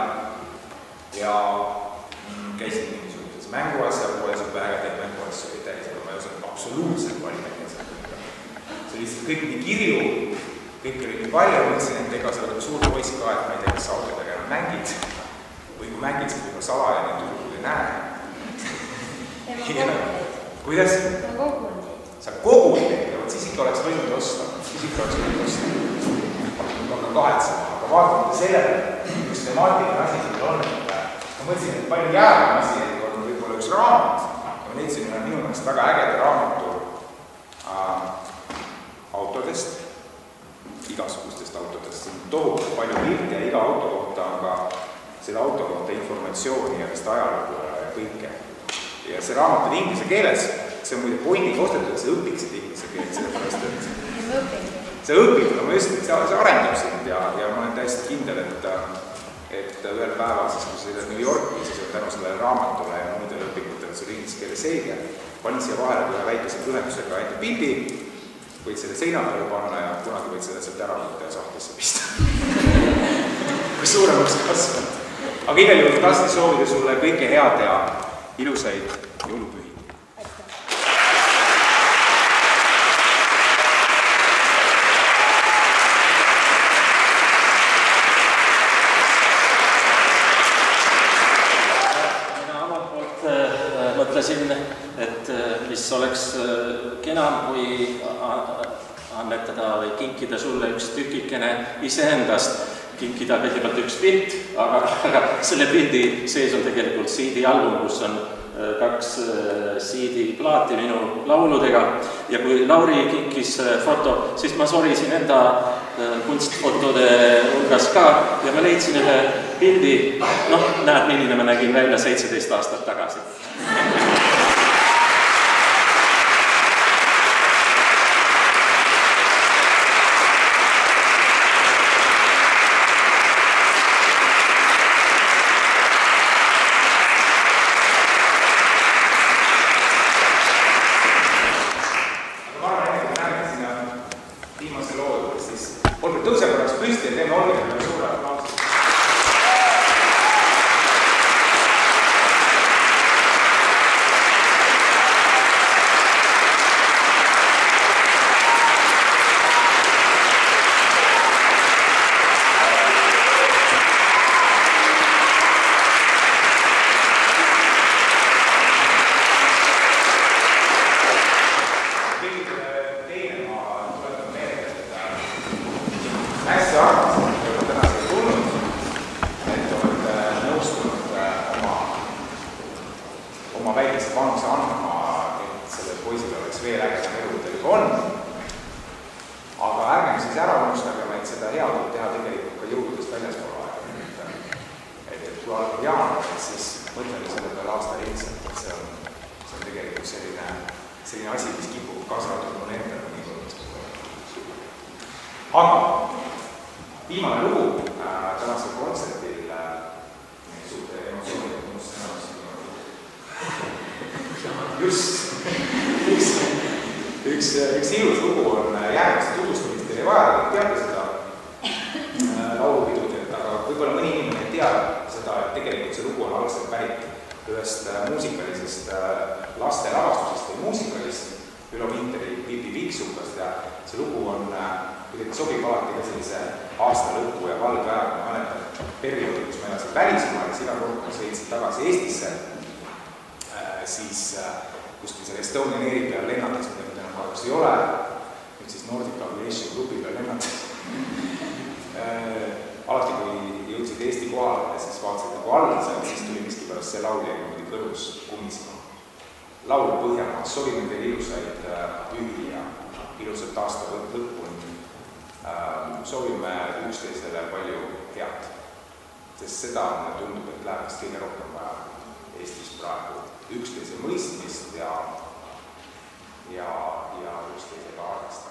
Speaker 11: ja käisin mingisuguses mänguasjapoes, ägedaid mänguasju oli täis, aga ma ei osanud absoluutselt valida. See oli lihtsalt kõik nii kirju, kõik oli nii palju, mõtlesin, et ega sa oled suur poiss ka, et ma ei tea, kas sa autodega enam mängid või kui mängid, siis juba salajane tüdrukud ei näe. Kuidas?
Speaker 6: Ma kogun neid.
Speaker 11: Sa kogud neid, siis ikka oleks võinud osta. Ma hakkan kahetsema, aga vaatamata sellele, üks temaatiline asi siin on, ma mõtlesin, et palju jäävam asi, et on võib-olla üks raamat. Ma leidsin minu meelest väga ägeda raamatu autodest, igasugustest autodest. Siin on tohutult palju pilte ja iga auto kohta on ka selle auto kohta informatsiooni ja vist ajalugu ja kõike. Ja see raamat on inglise keeles, see on muide pointiga ostetud, et see õpiksid inglise keeles, sellepärast, et see õpib, ma just, et see arendab sind ja ma olen täiesti kindel, et ühel päeval, siis kui sa sõidad New Yorki, siis on tänu sellele raamatule ja muudele õpingutele, see on inglise keele selge. Panin siia vahele ühe väikese pühendusega enda pildi, võid selle seina peale panna ja kunagi võid seda sealt ära võtta ja sahtlisse pista. Kui suuremaks kasvanud. Aga igal juhul tahtsin soovida sulle kõike head ja ilusaid jõulupühi.
Speaker 12: Mõtlesin, et mis oleks kenam, kui annetada või kinkida sulle üks tükikene iseendast, kinkida kõigepealt üks pilt, aga selle pildi sees on tegelikult CD-album, kus on 2 CD-plaati minu lauludega ja kui Lauri kinkis foto, siis ma sorisin enda kunstfotode hulgas ka ja ma leidsin ühe pildi, näed, milline ma nägin välja 17 aastat tagasi. Üks ilus lugu on järgmist tutvustamist teile vaja, teate seda laulupidudelt, aga võib-olla mõni inimene ei tea seda, et tegelikult see lugu on algselt pärit ühest muusikalisest lastelavastusest või muusikalist Ülo Vinteri Pipi Piiksukast ja see lugu on kuidagi sobib alati ka sellise aasta lõppu ja valge ajaga, ma mäletan perioodi, kus ma elasin välismaal, siis iga kord, kui ma sõitsin tagasi Eestisse, siis kuskil selle Estonian Airi peal lennatas, mida enam kahjuks ei ole, nüüd siis Nordic Aviation Grupi peal lennatas. Alati, kui jõudsid Eesti kohale, siis vaatasid nagu alla seal, siis tuli miskipärast see laul ja niimoodi kõrvus kummisema. Laul Põhjamaad, soovime teile ilusaid pühi ja ilusat aasta lõppu
Speaker 11: soovime üksteisele palju head, sest seda tundub, et läheb vist kõige rohkem vaja Eestis praegu üksteise mõistmist ja üksteisega arvestamist.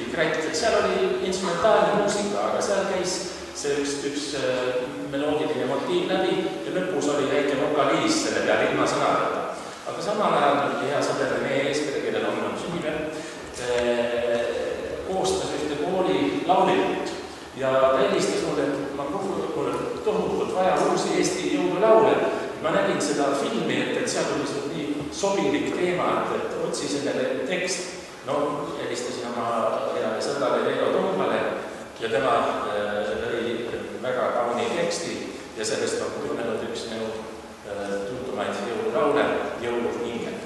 Speaker 12: isiklik rätt, et seal oli instrumentaalne muusika, aga seal käis see üks meloodiline motiiv läbi ja lõpus oli väike vokaliis selle peale ilma sõnadeta. Aga samal ajal oli hea sõber Rene Eesper, kellel on sünnipäev, koostas ühte kooli laulikult ja ta helistas mulle, et mul tohutult vaja uusi Eesti jõululaule. Ma nägin seda filmi, et seal oli nii sobilik teema, et otsi sellele tekst. No, helistasin oma heale sõbrale Leilo Toomale ja tema lõi väga kauni teksti ja sellest on kujunenud üks minu tuntumaid jõululaule, Jõuluhinged.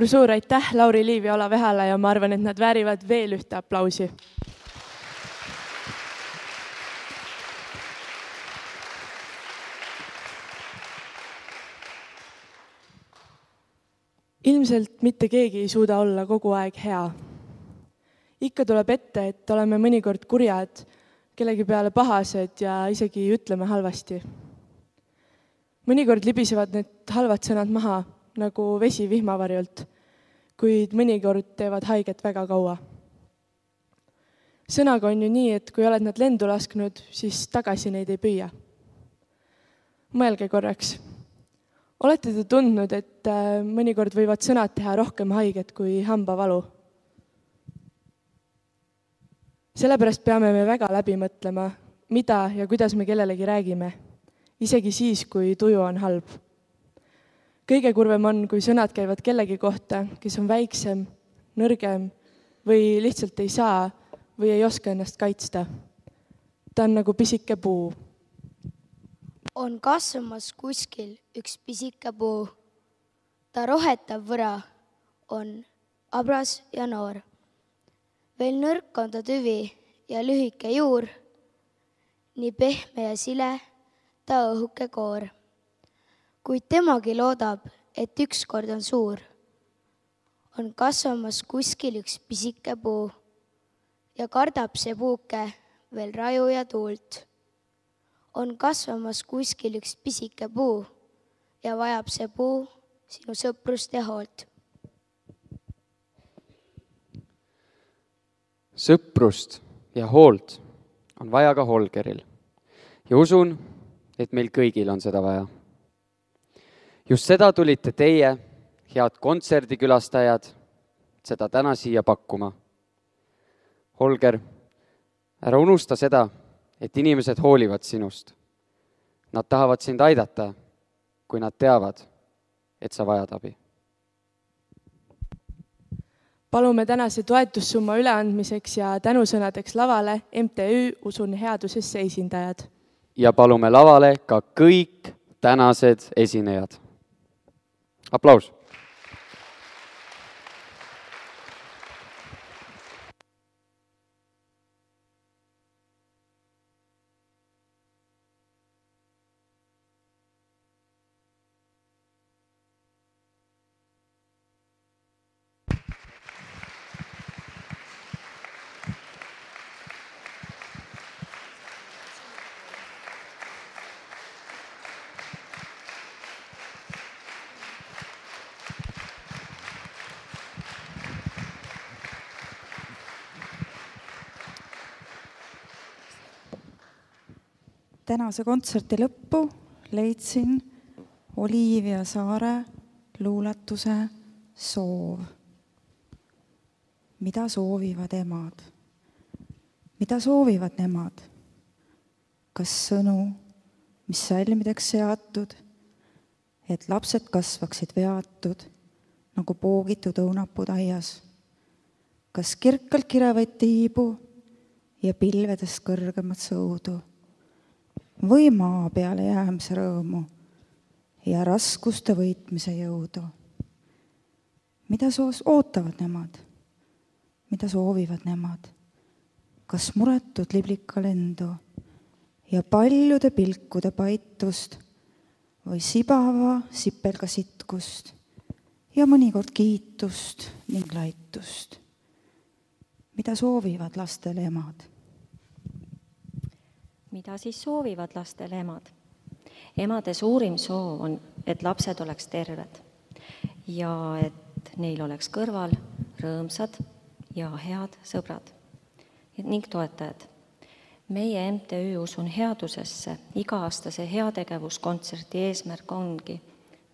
Speaker 4: Suur aitäh Lauri Liiv ja Olav Ehala ja ma arvan, et nad väärivad veel ühte aplausi. Ilmselt mitte keegi ei suuda olla kogu aeg hea. Ikka tuleb ette, et oleme mõnikord kurjad, kellegi peale pahased ja isegi ütleme halvasti. Mõnikord libisevad need halvad sõnad maha, nagu vesi vihmavarjult, kuid mõnikord teevad haiget väga kaua. Sõnaga on ju nii, et kui oled nad lendu lasknud, siis tagasi neid ei püüa. Mõelge korraks. Olete te tundnud, et mõnikord võivad sõnad teha rohkem haiget kui hambavalu? Sellepärast peame me väga läbi mõtlema, mida ja kuidas me kellelegi räägime, isegi siis, kui tuju on halb. Kõige kurvem on, kui sõnad käivad kellegi kohta, kes on väiksem, nõrgem või lihtsalt ei saa või ei oska ennast kaitsta. Ta on nagu pisike puu.
Speaker 5: On kasvamas kuskil üks pisike puu. Ta rohetav võra on abras ja noor. Veel nõrk on ta tüvi ja lühike juur, nii pehme ja sile ta õhuke koor. Kuid temagi loodab, et ükskord on suur. On kasvamas kuskil üks pisike puu ja kardab see puuke veel raju ja tuult. On kasvamas kuskil üks pisike puu ja vajab see puu sinu sõprust ja hoolt.
Speaker 3: Sõprust ja hoolt on vaja ka Holgeril ja usun, et meil kõigil on seda vaja. Just seda tulite teie, head kontserdikülastajad, seda täna siia pakkuma. Holger, ära unusta seda, et inimesed hoolivad sinust. Nad tahavad sind aidata, kui nad teavad, et sa vajad abi.
Speaker 4: Palume tänase toetussumma üleandmiseks ja tänusõnadeks lavale MTÜ Usun headusesse esindajad.
Speaker 3: Ja palume lavale ka kõik tänased esinejad. Aplaus!
Speaker 13: Tänase kontserti lõppu leidsin Olivia Saare luuletuse Soov. Mida soovivad emad? Mida soovivad nemad? Kas sõnu, mis salmideks seatud, et lapsed kasvaksid veatud, nagu poogitud õunapud aias? Kas kirkalt kirevaid tiibu ja pilvedest kõrgemat sõudu? Või maa peale jäämise rõõmu ja raskuste võitmise jõudu? Mida ootavad nemad? Mida soovivad nemad? Kas muretud liblikalendu ja paljude pilkude paitust või sibava sipelga sitkust ja mõnikord kiitust ning laitust? Mida soovivad lastele emad?
Speaker 14: Mida siis soovivad lastele emad? Emade suurim soov on, et lapsed oleks terved ja et neil oleks kõrval rõõmsad ja head sõbrad ning toetajad. Meie MTÜ Usun headusesse iga-aastase heategevuskontserti eesmärk ongi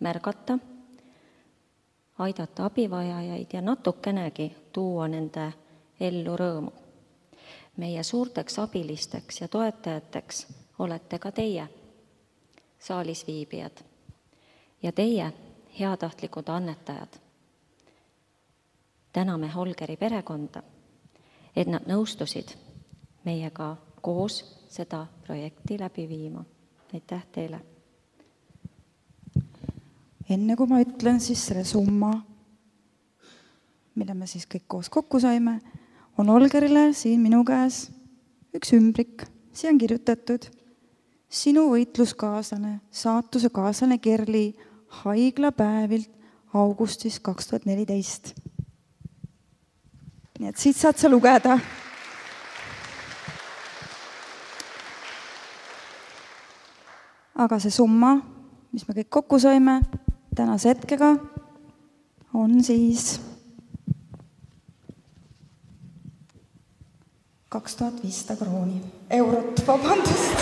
Speaker 14: märgata, aidata abivajajaid ja natukenegi tuua nende ellu rõõmu. Meie suurteks abilisteks ja toetajateks olete ka teie, saalis viibijad, ja teie, heatahtlikud annetajad. Täname Holgeri perekonda, et nad nõustusid meiega koos seda projekti läbi viima. Aitäh teile!
Speaker 13: Enne kui ma ütlen siis selle summa, mille me siis kõik koos kokku saime, on Holgerile siin minu käes üks ümbrik. Siia on kirjutatud sinu võitluskaaslane, saatuse kaaslane Kerli haiglapäevilt augustis 2014. Nii et siit saad sa lugeda. Aga see summa, mis me kõik kokku saime tänase hetkega, on siis 2500 krooni. Eurot, vabandust.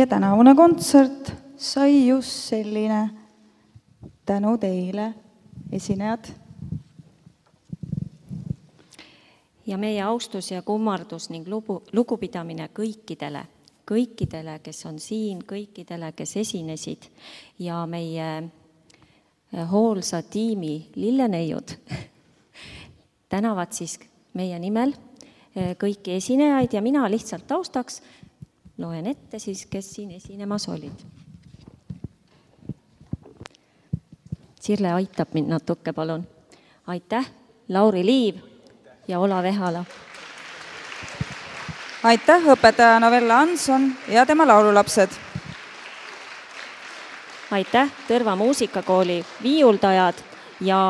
Speaker 13: tänavune kontsert sai just selline. Tänu teile, esinejad.
Speaker 14: Ja meie austus ja kummardus ning lugupidamine kõikidele, kes on siin, kõikidele, kes esinesid ja meie hoolsa tiimi lilleneiud tänavad siis meie nimel kõiki esinejaid ja mina lihtsalt taustaks loen ette siis, kes siin esinemas olid. Sirle aitab mind natuke, palun. Aitäh, Lauri Liiv ja Olav Ehala.
Speaker 13: Aitäh, õpetaja Novella Anson ja tema laululapsed.
Speaker 14: Aitäh, Tõrva muusikakooli viiuldajad ja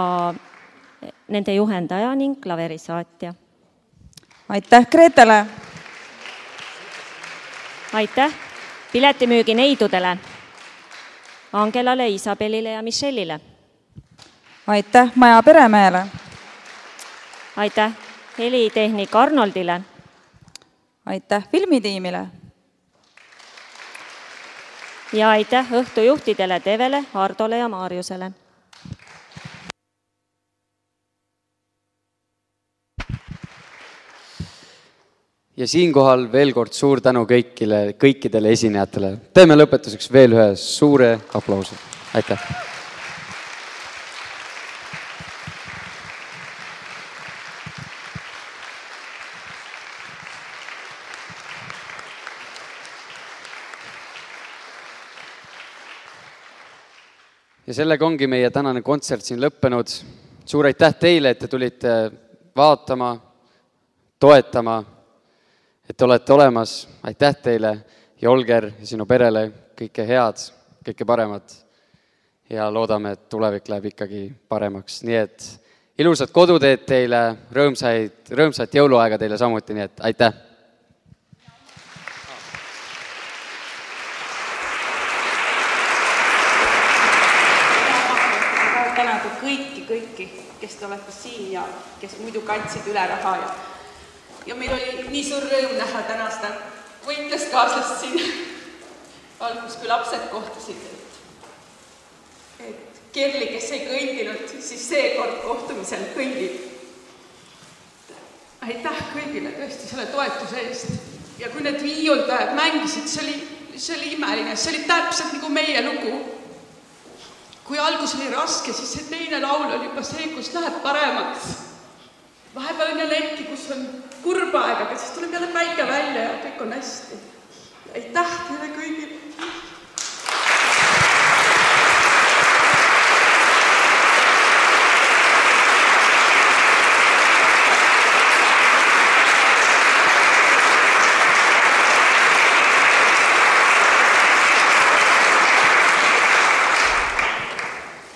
Speaker 14: nende juhendaja ning klaverisaatja.
Speaker 13: Aitäh Greetele.
Speaker 14: Aitäh piletimüügi neidudele, Angelale, Isabelile ja Michelle'ile.
Speaker 13: Aitäh maja peremehele.
Speaker 14: Aitäh helitehnik Arnoldile.
Speaker 13: Aitäh filmitiimile.
Speaker 14: Ja aitäh õhtujuhtidele Devele, Hardole ja Maarjusele.
Speaker 3: Ja siinkohal veel kord suur tänu kõikidele esinejatele. Teeme lõpetuseks veel ühe suure aplausi. Aitäh! Ja sellega ongi meie tänane kontsert siin lõppenud. Suur aitäh teile, et te tulite vaatama, toetama, et olete olemas. Aitäh teile ja Olger ja sinu perele kõike head, kõike paremat. Ja loodame, et tulevik läheb ikkagi paremaks. Nii et ilusad koduteed teile, rõõmsat jõuluaega teile samuti, nii et aitäh!
Speaker 15: Kõiki, kes te olete siin ja kes muidu kandsid üle raha ja meil oli nii suur rõõm näha täna seda võitluskaaslast siin algus, kui lapsed kohtusid, et Kerli, kes ei kõndinud, siis seekord kohtumisel kõndib. Aitäh kõigile tõesti selle toetuse eest ja kui need viiuldajad mängisid, see oli imeline, see oli täpselt nagu meie lugu. Kui algus oli raske, siis see teine laul oli juba see, kus läheb paremaks. Vahepeal on jälle hetki, kus on kurba aeg, aga siis tuleb jälle päike välja ja kõik on hästi. Aitäh teile kõigile!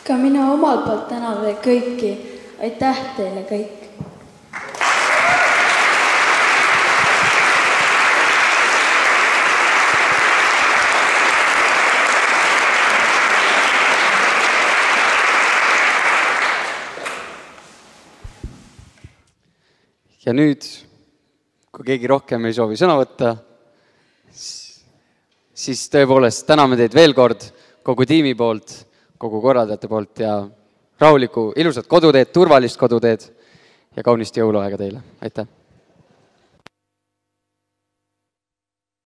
Speaker 8: Ka mina omalt poolt tänan veel kõiki. Aitäh teile kõik.
Speaker 3: Ja nüüd, kui keegi rohkem ei soovi sõna võtta, siis tõepoolest täname teid veel kord kogu tiimi poolt, kogu korraldajate poolt ja rahulikku, ilusat koduteed, turvalist koduteed ja kaunist jõuluaega teile. Aitäh!